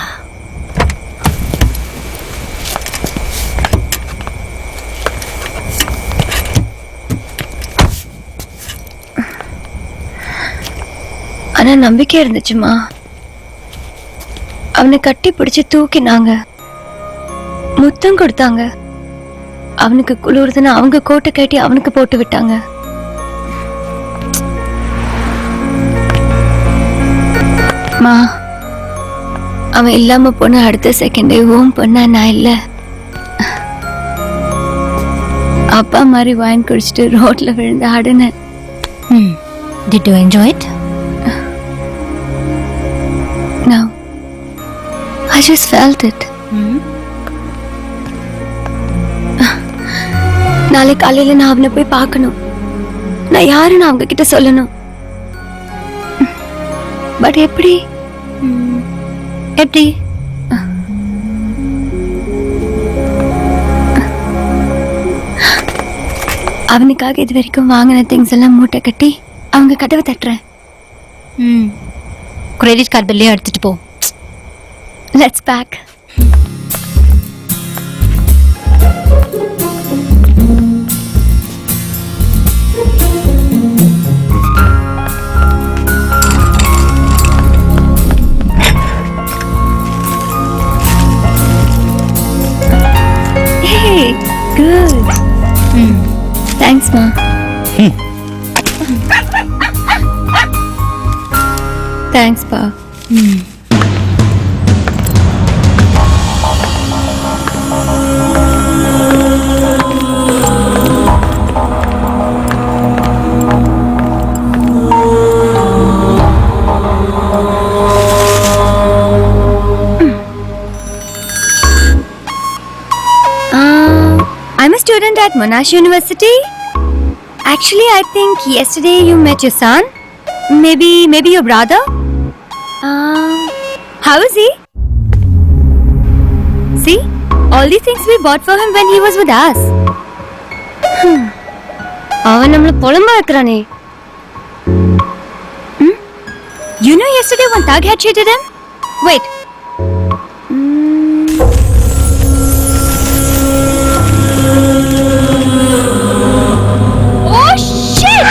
[SPEAKER 8] ஆனா நம்பிக்கை இருந்துச்சுமா. அவனை கட்டி பிடிச்சு தூக்கினாங்க, முத்தம் கொடுத்தாங்க. அவனுக்கு குளிர்துன்னு அவங்க கோட்டை கட்டி அவனுக்கு போட்டு விட்டாங்க. மா, அவன் இல்லாம போன அடுத்த செகண்டே ஓம் பண்ணா நான் இல்ல. அப்பா மாதிரி வாங்கி குடிச்சிட்டு ரோட்ல விழுந்து ஆடுனேன். Did you enjoy it? No. I just felt it. நாளை காலையில நான் அவனை போய் பார்க்கணும். நான் யாருன்னு அவங்க கிட்ட சொல்லணும். பட் எப்படி? எப்படி? அவனுக்காக இது வரைக்கும் வாங்கின திங்ஸ் எல்லாம் மூட்டை கட்டி அவங்க கதவை தட்டுறேன். கிரெடிட் கார்டு பில்லே எடுத்துட்டு போ. Let's pack. Hey, good. Thanks, Ma. Thanks, Pa. I'm a student at Monash University. Actually, I think yesterday you met your son. Maybe your brother. How is he? See, all these things we bought for him when he was with us. அவன் நம்மள பொலம்பா இருக்கிறானே. You know yesterday one thug had cheated him? Wait. Oh shit!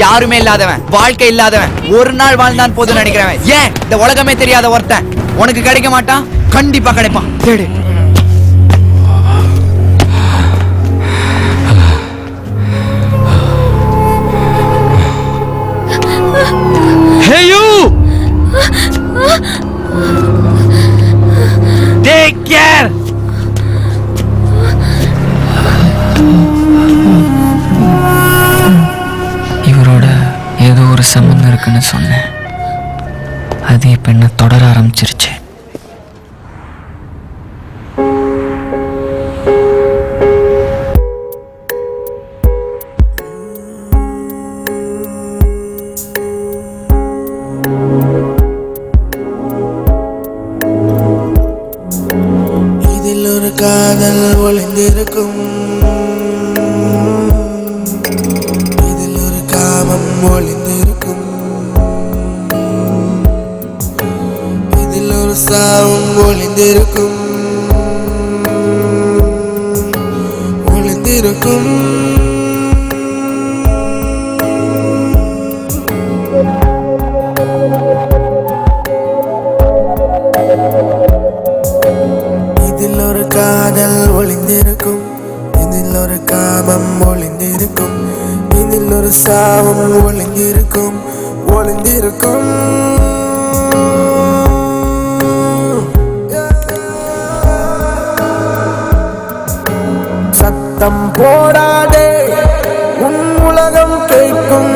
[SPEAKER 13] யாருமே இல்லாதவன், வாழ்க்கை இல்லாதவன், ஒரு நாள் வாழ்ந்தான் போதும் நினைக்கிறவன், ஏன் இந்த உலகமே தெரியாத ஒருத்தன் உனக்கு கிடைக்க மாட்டான்? கண்டிப்பா கிடைப்பான். தேடு.
[SPEAKER 3] Hey you! Take care!
[SPEAKER 15] இவரோட ஏதோ ஒரு சம்பந்தம் இருக்குன்னு சொன்னேன். அது இப்ப என்ன தொடர ஆரம்பிச்சிருச்சு.
[SPEAKER 2] காதல் ஒளிந்திருக்கும், இதில் ஒரு காமம் ஒளிந்திருக்கும், இதில் ஒரு சாவும் ஒளிந்திருக்கும், ஒளிந்திருக்கும். இதில் ஒரு காதல் ஒளிந்திருக்கும், இதில் ஒரு காமம் ஒளிந்திருக்கும், இதில் ஒரு சாவும் ஒளிந்திருக்கும், ஒளிந்திருக்கும். சத்தம் போடாதே, உன் உலகம் கேட்கும்,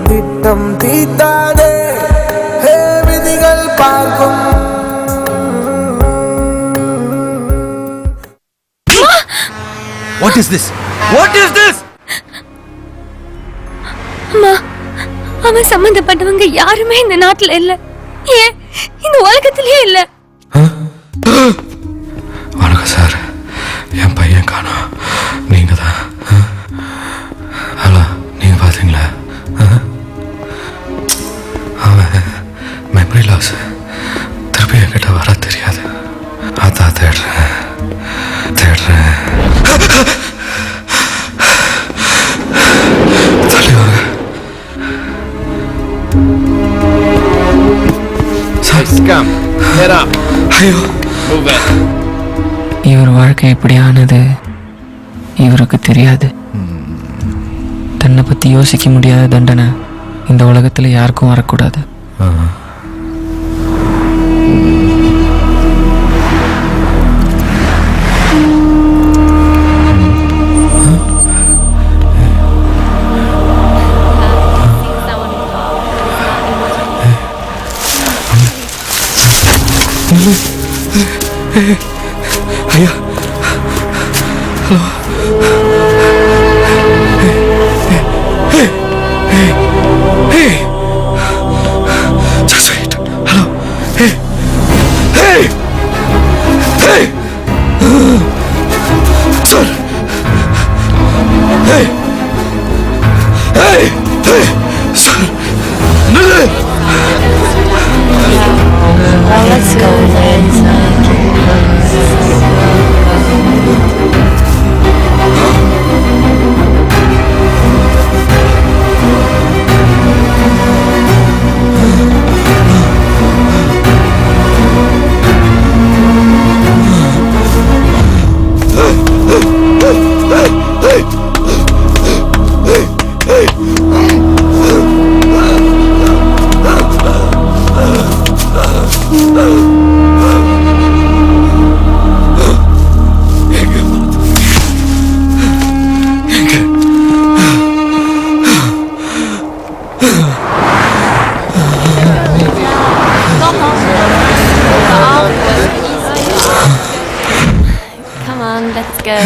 [SPEAKER 2] திட்டம் தீட்டாதே, ஹே விதிகள் பார்க்கும்.
[SPEAKER 4] What is this? What is this?
[SPEAKER 8] அம்மா, அவன் சம்பந்தப்பட்டவங்க யாருமே இந்த நாட்டுல இல்ல, ஏன் இந்த உலகத்திலேயே இல்ல.
[SPEAKER 5] வணக்கம் சார், என் பையன் காணோம். நீங்க தான்? ஹலோ, நீங்க பாத்தீங்களா? அவன் மெமரி லாஸ், திருப்பி என்கிட்ட வர தெரியாது. அதான் தேடுறேன். தள்ளி வாங்க. ஐயோ,
[SPEAKER 15] இவர் வாழ்க்கை எப்படி ஆனது இவருக்கு தெரியாது. தன்னை பத்தி யோசிக்க முடியாத தண்டனை இந்த உலகத்துல யாருக்கும் வரக்கூடாது.
[SPEAKER 5] ஐயா, hello. Just wait. Hello. Hey. Sir. Hey. Sir. நில்லு.
[SPEAKER 11] Let's go then.
[SPEAKER 17] Let's go.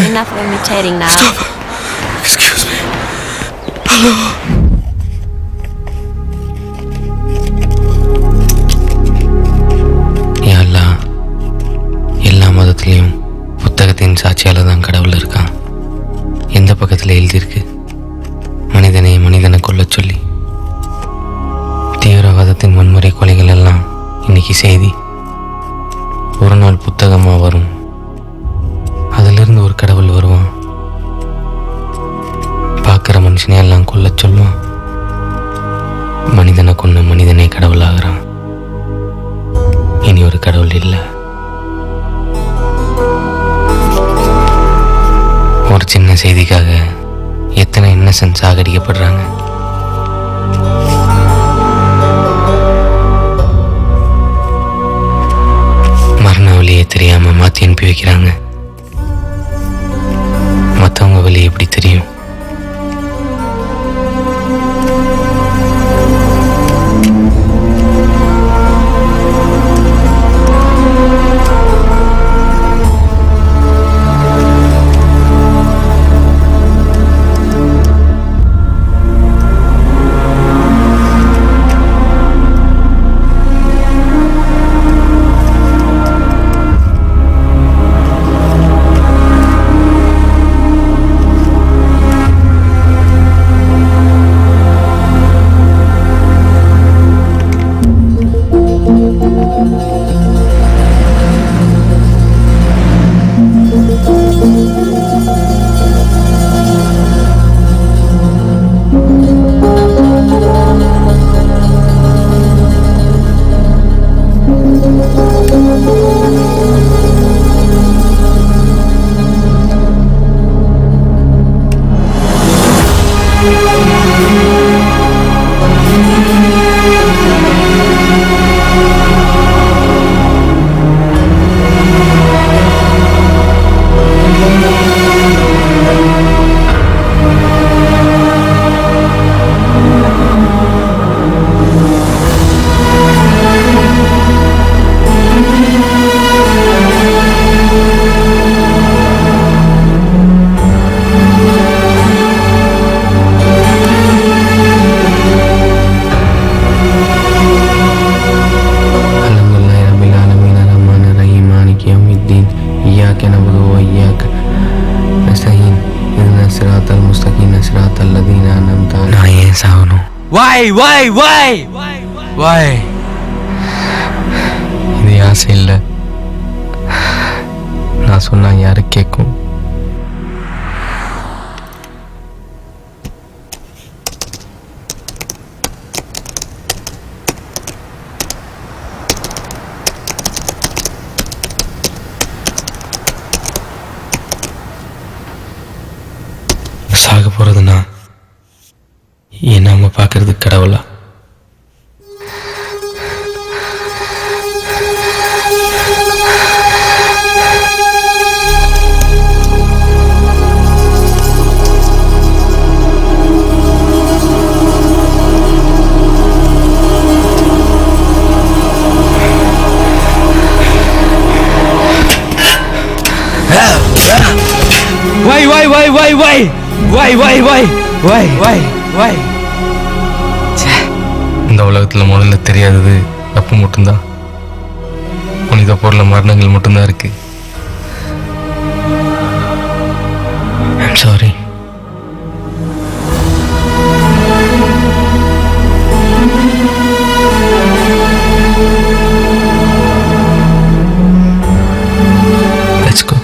[SPEAKER 17] Enough of imitating now.
[SPEAKER 5] Stop. Excuse me. Hello. எல்லா மதத்துலேயும் புத்தகத்தின் சாட்சியால் தான் கடவுள் இருக்கான். எந்த பக்கத்தில் எழுதியிருக்கு மனிதனை கொல்லச் சொல்லி? தீவிரவாதத்தின் வன்முறை கொலைகள் எல்லாம் இன்னைக்கு செய்தி. ஒரு நாள் புத்தகமாக வரும், அதிலிருந்து ஒரு கடவுள் வருவான். பார்க்குற மனுஷனே எல்லாம் கொல்லச் சொல்லுவான். மனிதனை கொண்டு மனிதனே கடவுளாகிறான். இனி ஒரு கடவுள் இல்லை. ஒரு சின்ன செய்திக்காக எத்தனை இன்னசென்ட் சாகடிக்கப்படுறாங்க. மரண வழியே தெரியாம மாற்றி அனுப்பி வைக்கிறாங்க. மற்றவங்க வழி எப்படி தெரியும்?
[SPEAKER 15] ஏன் சாகணும்?
[SPEAKER 14] Why?
[SPEAKER 15] இது ஆசை இல்லை. நான் சொன்னா யாரு கேட்கும்? சாக போறதுன்னா என்ன அவங்க பார்க்கறது கடவுளா?
[SPEAKER 14] Why?
[SPEAKER 15] இந்த உலகத்தில் முதல்ல தெரியாதது தப்பு மட்டும்தான். மனித பொருள மரணங்கள் மட்டும்தான் இருக்கு. I'm sorry. Let's go.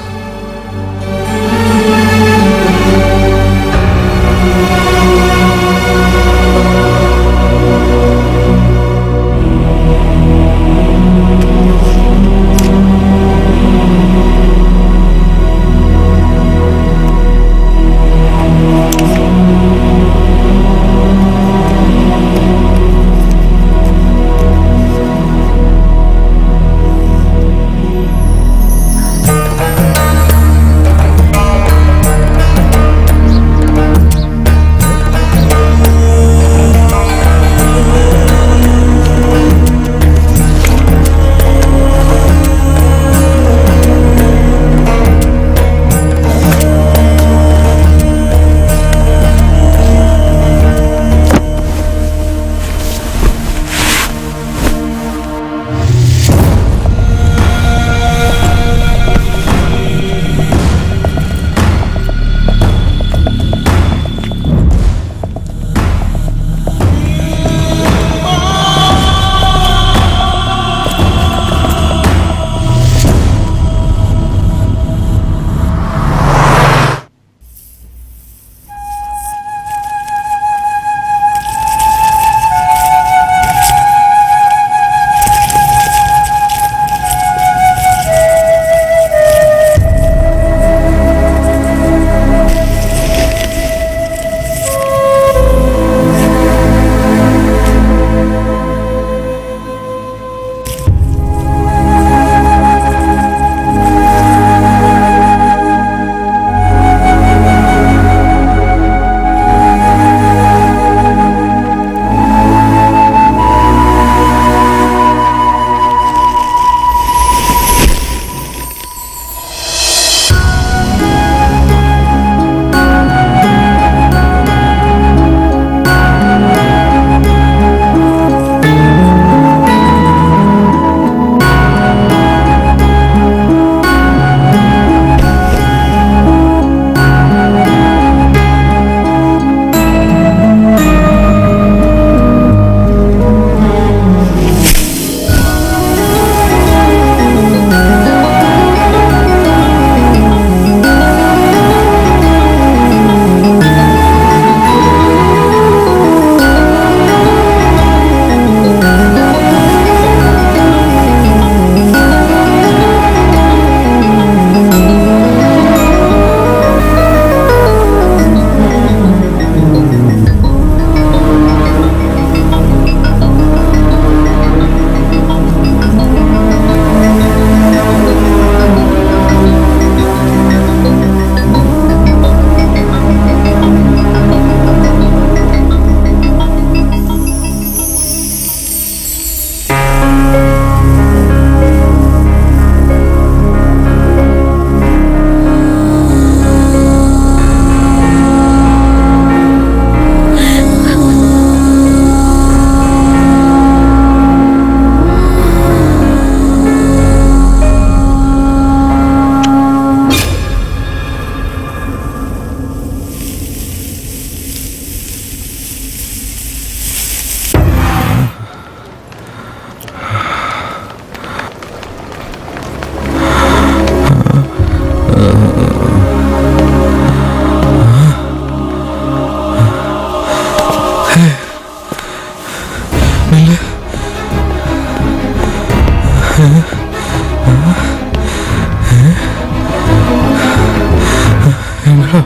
[SPEAKER 14] Hey,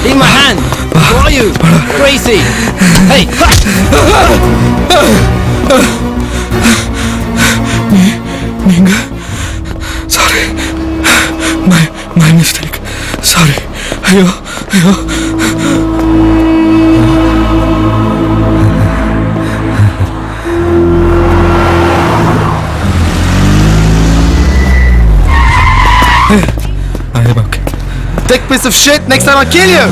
[SPEAKER 14] leave my hand. Who are you? Crazy. Hey.
[SPEAKER 5] நீங்க சாரி மை மிஸ்டேக் சாரி ஐயோ ஐயோ I am okay.
[SPEAKER 4] Dick piece of shit, next time I'll kill you!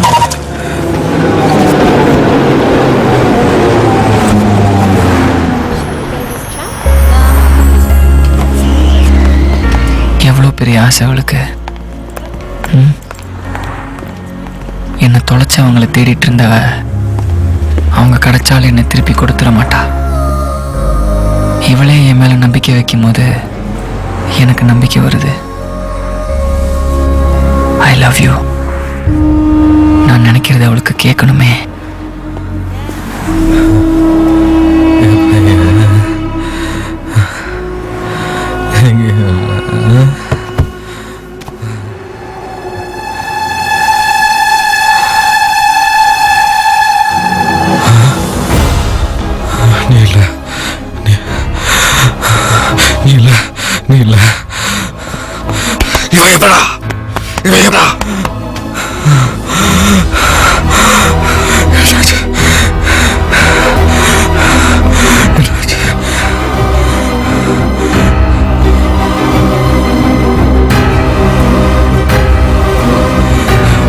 [SPEAKER 15] எவ்வளோ பெரிய ஆசை அவளுக்கு. என்னை தொலைச்சவங்களை தேடிட்டு இருந்தவ அவங்க கிடைச்சாலும் என்னை திருப்பி கொடுத்துட மாட்டா. இவளே என் மேலே நம்பிக்கை வைக்கும் போது எனக்கு நம்பிக்கை வருது. I love you. நான் நினைக்கிறது அவளுக்கு கேட்கணுமே.
[SPEAKER 5] நீல இவன் எதடா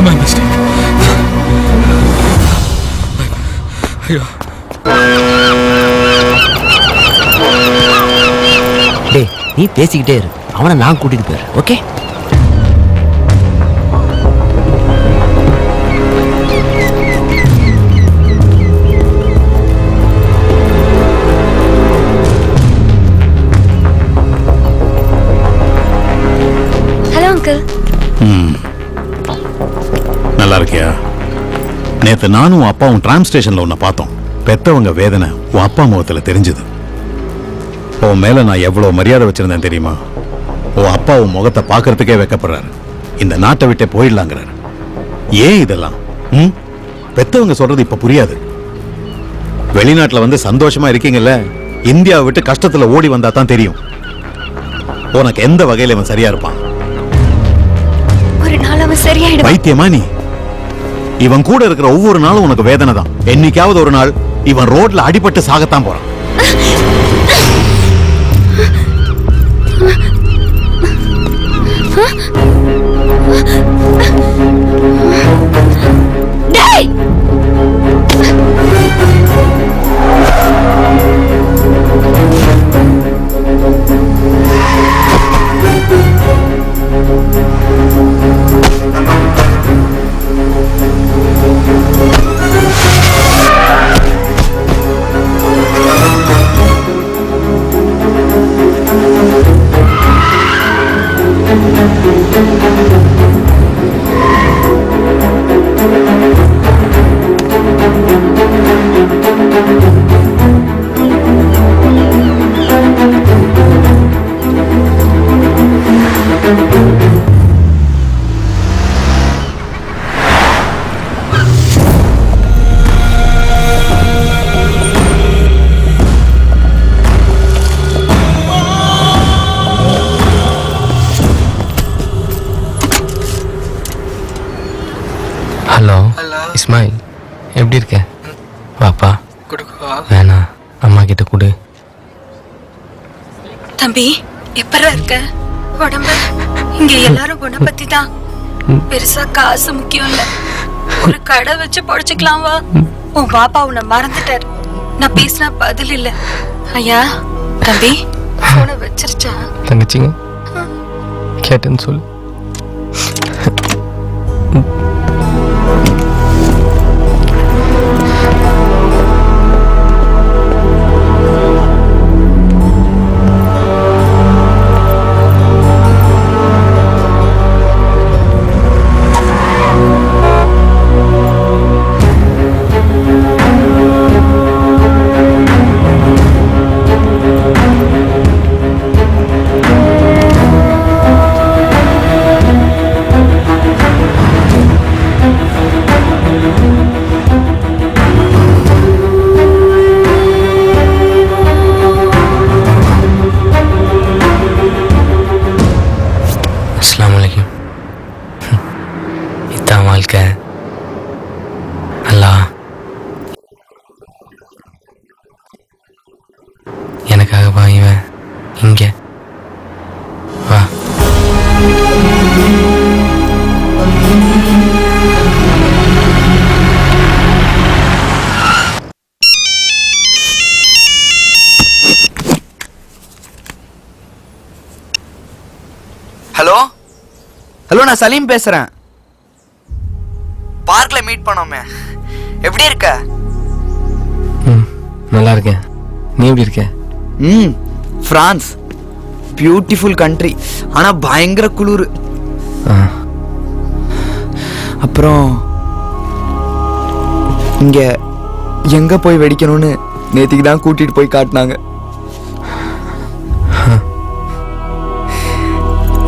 [SPEAKER 5] My mistake. ஐயோ
[SPEAKER 3] டேய் நீ பேசிக்கிட்டே இரு, அவனை நான் கூட்டிட்டு போயிடுறேன். ஓகே?
[SPEAKER 8] Hello uncle.
[SPEAKER 18] நல்லா இருக்கியா? நேத்து நானும் உன் அப்பாவும் டிராம் ஸ்டேஷன்ல உன்னை பார்த்தோம். பெத்தவங்க வேதனை உன் அப்பா முகத்துல தெரிஞ்சது. உன் மேல நான் எவ்வளவு மரியாதை வச்சிருந்தேன் தெரியுமா? உன் அப்பா உன் முகத்தை பார்க்கறதுக்கே வெக்கப்படுறாரு. இந்த நாட்டை விட்டே போயிடலாங்கிறாரு. ஏன் இதெல்லாம்? பெத்தவங்க சொல்றது இப்ப புரியாது. வெளிநாட்டுல வந்து சந்தோஷமா இருக்கீங்கல்ல, இந்தியாவை விட்டு கஷ்டத்துல ஓடி வந்தா தான் தெரியும் உனக்கு எந்த வகையில இவன் சரியா இருப்பான்.
[SPEAKER 8] ஒரு நாள் அவன் சரியாயிடுவான்.
[SPEAKER 18] வைத்தியமா நீ? இவன் கூட இருக்கிற ஒவ்வொரு நாளும் உனக்கு வேதனை தான். என்னைக்காவது ஒரு நாள் இவன் ரோட்ல அடிபட்டு சாகத்தான் போறான்.
[SPEAKER 8] டேய்!
[SPEAKER 15] ஹலோ இஸ்மாயில், எப்படி இருக்க? பாப்பா வேணா, அம்மா கிட்ட கொடு.
[SPEAKER 11] தம்பி எப்பரா இருக்க? உடம்பு இங்க எல்லாரும் உன்னை பத்தி தான். பெருசா காசு முக்கியம் இல்ல, ஒரு கடை வச்சு பொழைச்சுக்கலாம் வா. உன் பாப்பா உன்னை மறந்துட்டாரு. நான் பேசினா பதில் இல்ல. ஐயா தம்பி போனை வச்சிருச்சா?
[SPEAKER 15] தங்கச்சிங்க கேட்டேன்னு சொல்லு.
[SPEAKER 13] ஹலோ ஹலோ, நான் சலீம் பேசுறேன். பார்க்ல மீட் பண்ணோமே, எப்படி இருக்க?
[SPEAKER 15] நல்லா இருக்கேன். நீ எப்படி இருக்க?
[SPEAKER 13] பிரான்ஸ் பியூட்டிஃபுல் கண்ட்ரி, ஆனா பயங்கர குளிர். அப்புறம் இங்க எங்க போய் வெடிக்கணும்னு நேத்திக்கு தான் கூட்டிட்டு போய் காட்டினாங்க.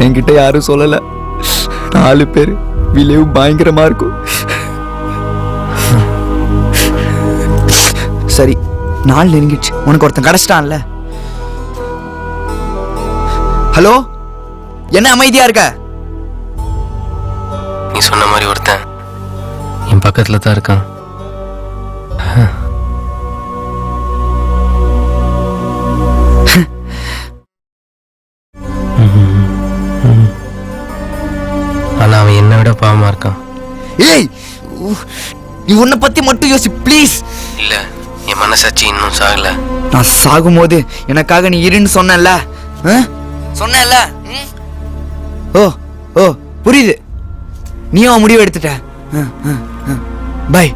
[SPEAKER 13] என்கிட்ட யாரும் சொல்லல. 4 பேர் விளைவு பயங்கரமா இருக்கும். சரி, நாள் நெருங்கிடுச்சு. உனக்கு ஒருத்தன் கிடைச்சிட்டான்ல. ஹலோ, என்ன அமைதியா இருக்க?
[SPEAKER 15] நீ சொன்ன மாதிரி ஒருத்தன் என் பக்கத்துல தான் இருக்கான். ஆனா அவன் என்னை விட பாவமா இருக்கான்.
[SPEAKER 13] ஏய், நீ உன்னை பத்தி மட்டும் யோசி ப்ளீஸ்.
[SPEAKER 15] இல்ல, என் மனசாட்சி இன்னும் சாகல.
[SPEAKER 13] நான் சாகும்போது எனக்காக நீ இருன்னு சொன்னல. சொன்னல. ஓ ஓ புரியுது. நீயும் முடிவு எடுத்துட்ட. பை.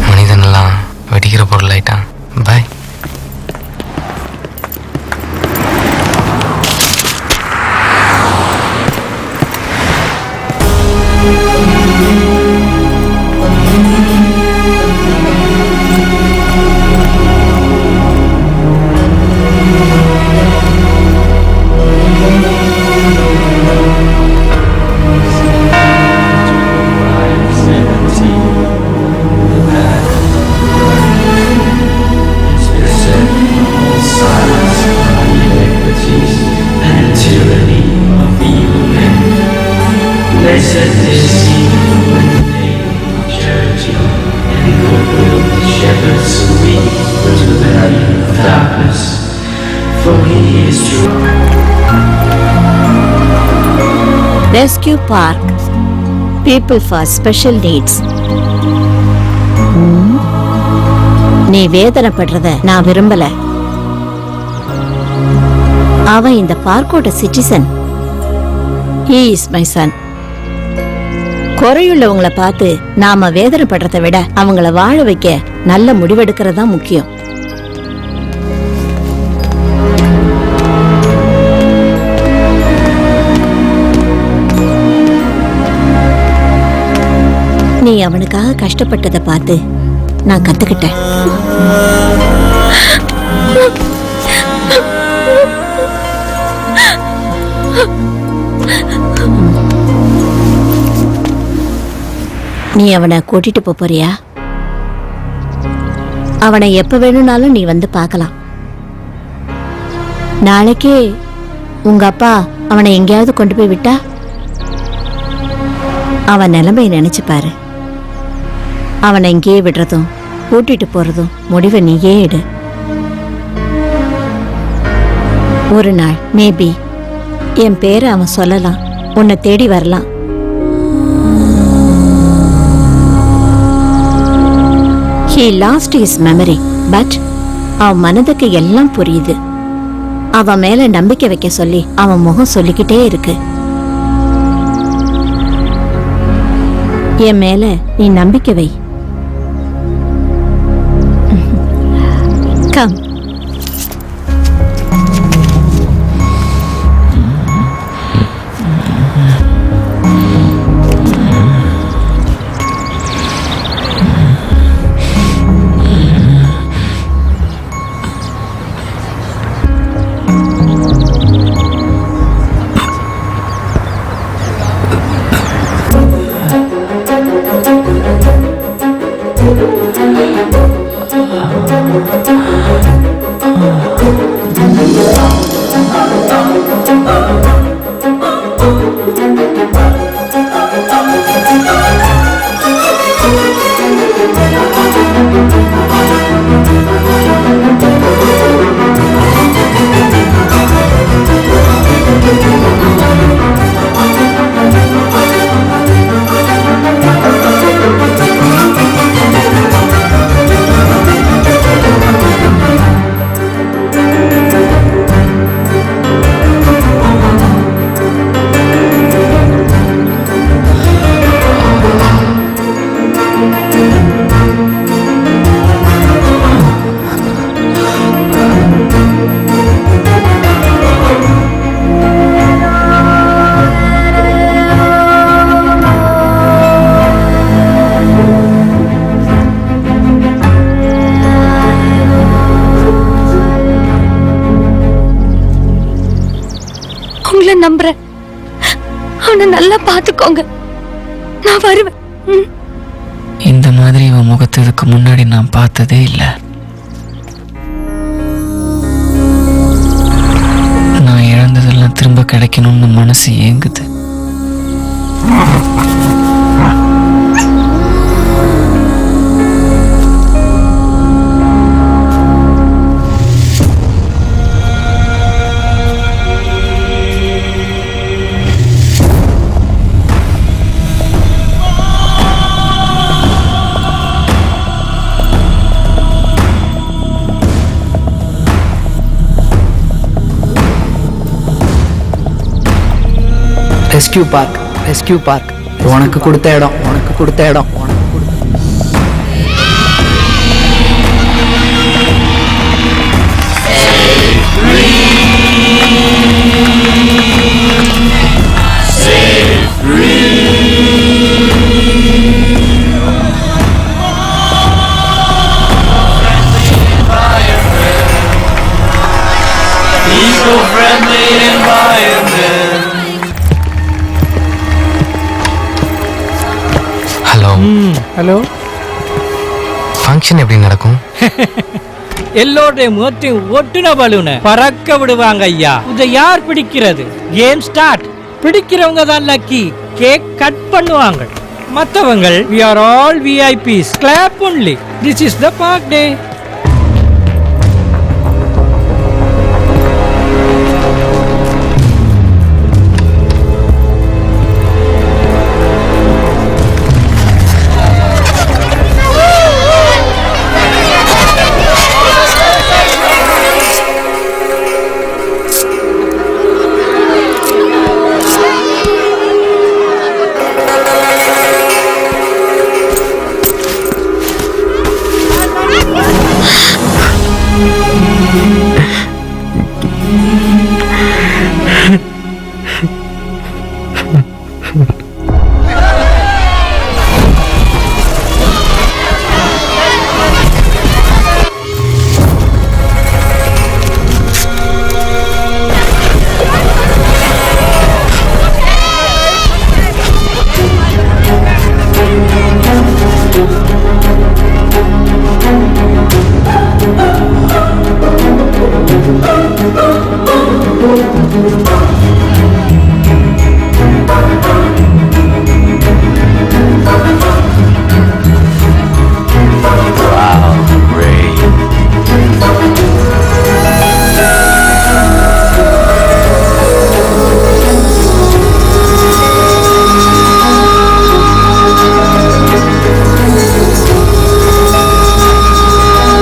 [SPEAKER 15] மனிதனெல்லாம் வெடிக்கிற பொருள் ஆயிட்டான். பாய்.
[SPEAKER 19] Rescue Park, people for special needs. நீ வேதனைப்படுறத நான் விரும்பல. அவன் இந்த பார்க்கோட citizen. He is my son. குறையுள்ளவங்களை பார்த்து நாம வேதனைப்படுறதை விட அவங்கள வாழ வைக்க நல்ல முடிவெடுக்கிறதா முக்கியம். நீ அவனுக்காக கஷ்டப்பட்டதை பார்த்து நான் கத்துக்கிட்டேன். நீ அவனை கூட்டிட்டு போறியா? அவனை எப்ப வேணும்னாலும் நீ வந்து பார்க்கலாம். நாளைக்கே உங்க அப்பா அவனை எங்கேயாவது கொண்டு போய் விட்டா அவன் நிலைமையை நினைச்சு பாரு. அவனை இங்கேயே விடுறதும் கூட்டிட்டு போறதும் முடிவை நீயே எடு. ஒரு நாள் மேபி என் பேரை அவன் சொல்லலாம், உன்னை தேடி வரலாம். He lost his memory, but அவன் மனதுக்கு எல்லாம் புரியுது. அவன் மேல நம்பிக்கை வைக்க சொல்லி அவன் முகம் சொல்லிக்கிட்டே இருக்கு. என் மேல நீ நம்பிக்கை வை. கம்.
[SPEAKER 8] என்ன நல்லா பாத்துக்கோங்க. நான் வருவேன்.
[SPEAKER 15] இந்த மாதிரி இவன் முகத்தை இதுக்கு முன்னாடி நான் பார்த்ததே இல்லை. நான் இழந்ததெல்லாம் திரும்ப கிடைக்கணும்னு மனசு ஏங்குது.
[SPEAKER 13] Rescue park, rescue park. உனக்கு கொடுத்த இடம், உனக்கு கொடுத்த இடம்.
[SPEAKER 2] Eco-friendly environment.
[SPEAKER 15] Hello.
[SPEAKER 6] Hello.
[SPEAKER 15] Function எப்படி நடக்கும்?
[SPEAKER 20] எல்லோருடைய முகத்தையும் ஒட்டுன பலூனை பறக்க விடுவாங்க ஐயா. இதை யார் பிடிக்கிறது? Game start. பிடிக்கிறவங்க தான் லக்கி. கேக் கட் பண்ணுவாங்க. மற்றவங்க we are all VIPs. Clap only. This is the park day.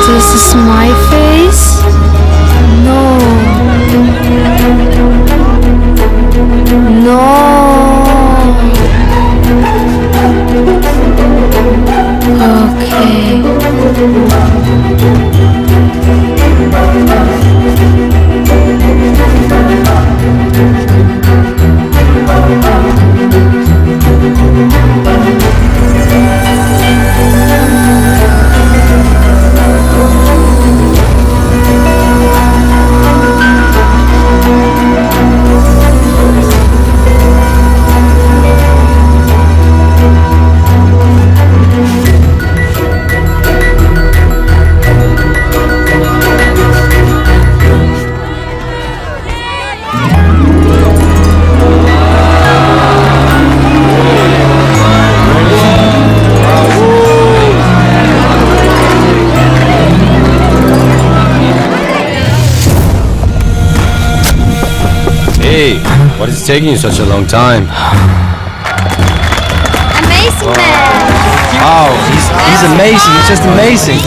[SPEAKER 8] This is my face? No. No. Okay.
[SPEAKER 16] Hey, what is taking you such a long time?
[SPEAKER 8] Amazing man.
[SPEAKER 16] Wow, he's amazing. He's just amazing.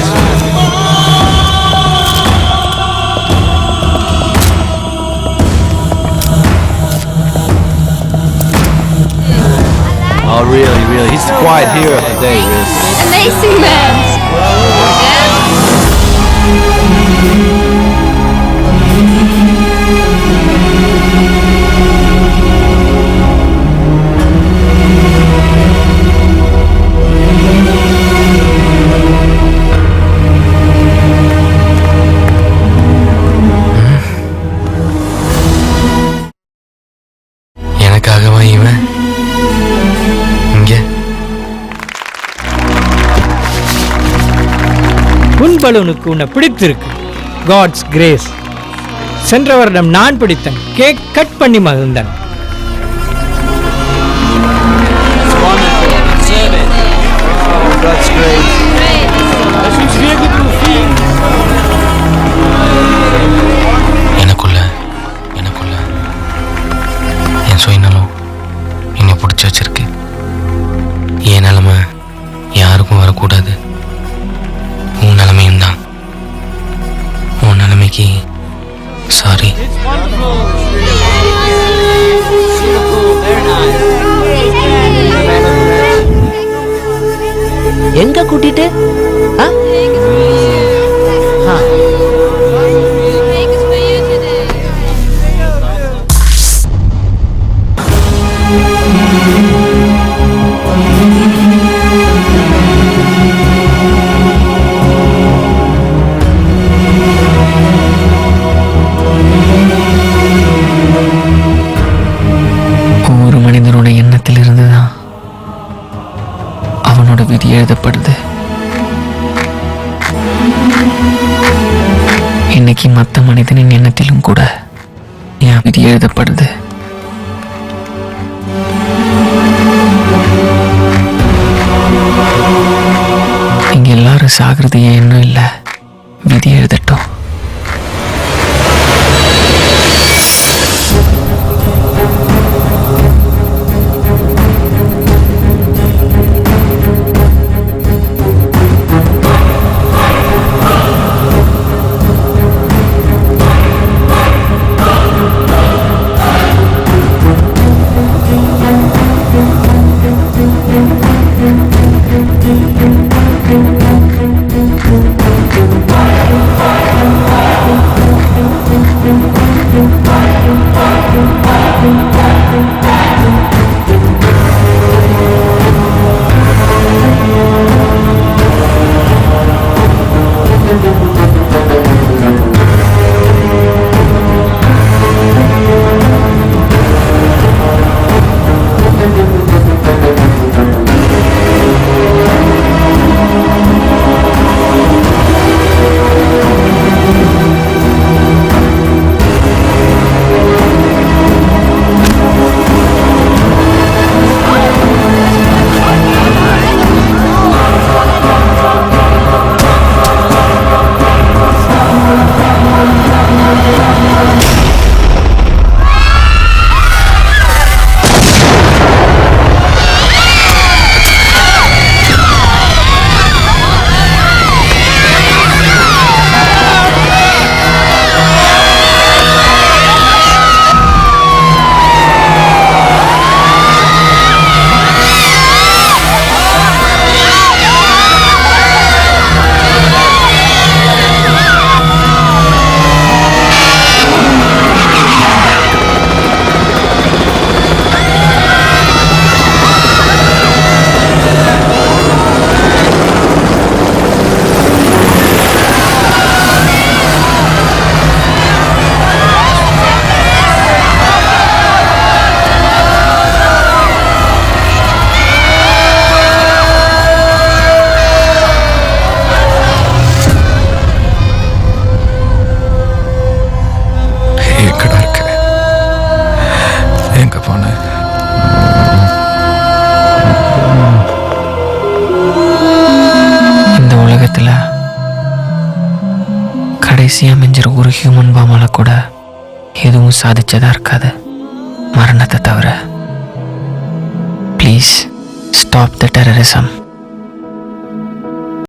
[SPEAKER 16] Oh, really? He's the quiet hero of the day, really.
[SPEAKER 8] Amazing man.
[SPEAKER 15] எனக்காகவா இவன்
[SPEAKER 20] பலூனுக்கு உன்னை பிடித்திருக்கு. God's grace. சென்ற வருடம் நான் பிடித்தேன். கேக் கட் பண்ணி மகிழ்ந்தேன்.
[SPEAKER 15] எனக்குள்ள என் சுயநலம் என்னை பிடிச்சி வச்சிருக்கு. என் நிலைமை யாருக்கும் வரக்கூடாது. உன் நிலைமையும் தான். உன் நிலைமைக்கு சாரி.
[SPEAKER 3] எங்க கூட்டிட்டு
[SPEAKER 15] ஒவ்வொரு மனிதனோட எண்ணத்திலிருந்து தான் அவனோட விதி எழுதப்படுது. இன்னைக்கு மற்ற மனிதனின் எண்ணத்திலும் கூட என் விதி எழுதப்படுது. இங்க எல்லாரும் சாகிறது என் எண்ணம் இல்லை, விதி எழுதட்டும். கடைசியாக மிஞ்சிற ஒரு ஹியூமன் பாமால கூட எதுவும் சாதிச்சதா இருக்காது மரணத்தை தவிர. Please stop the terrorism.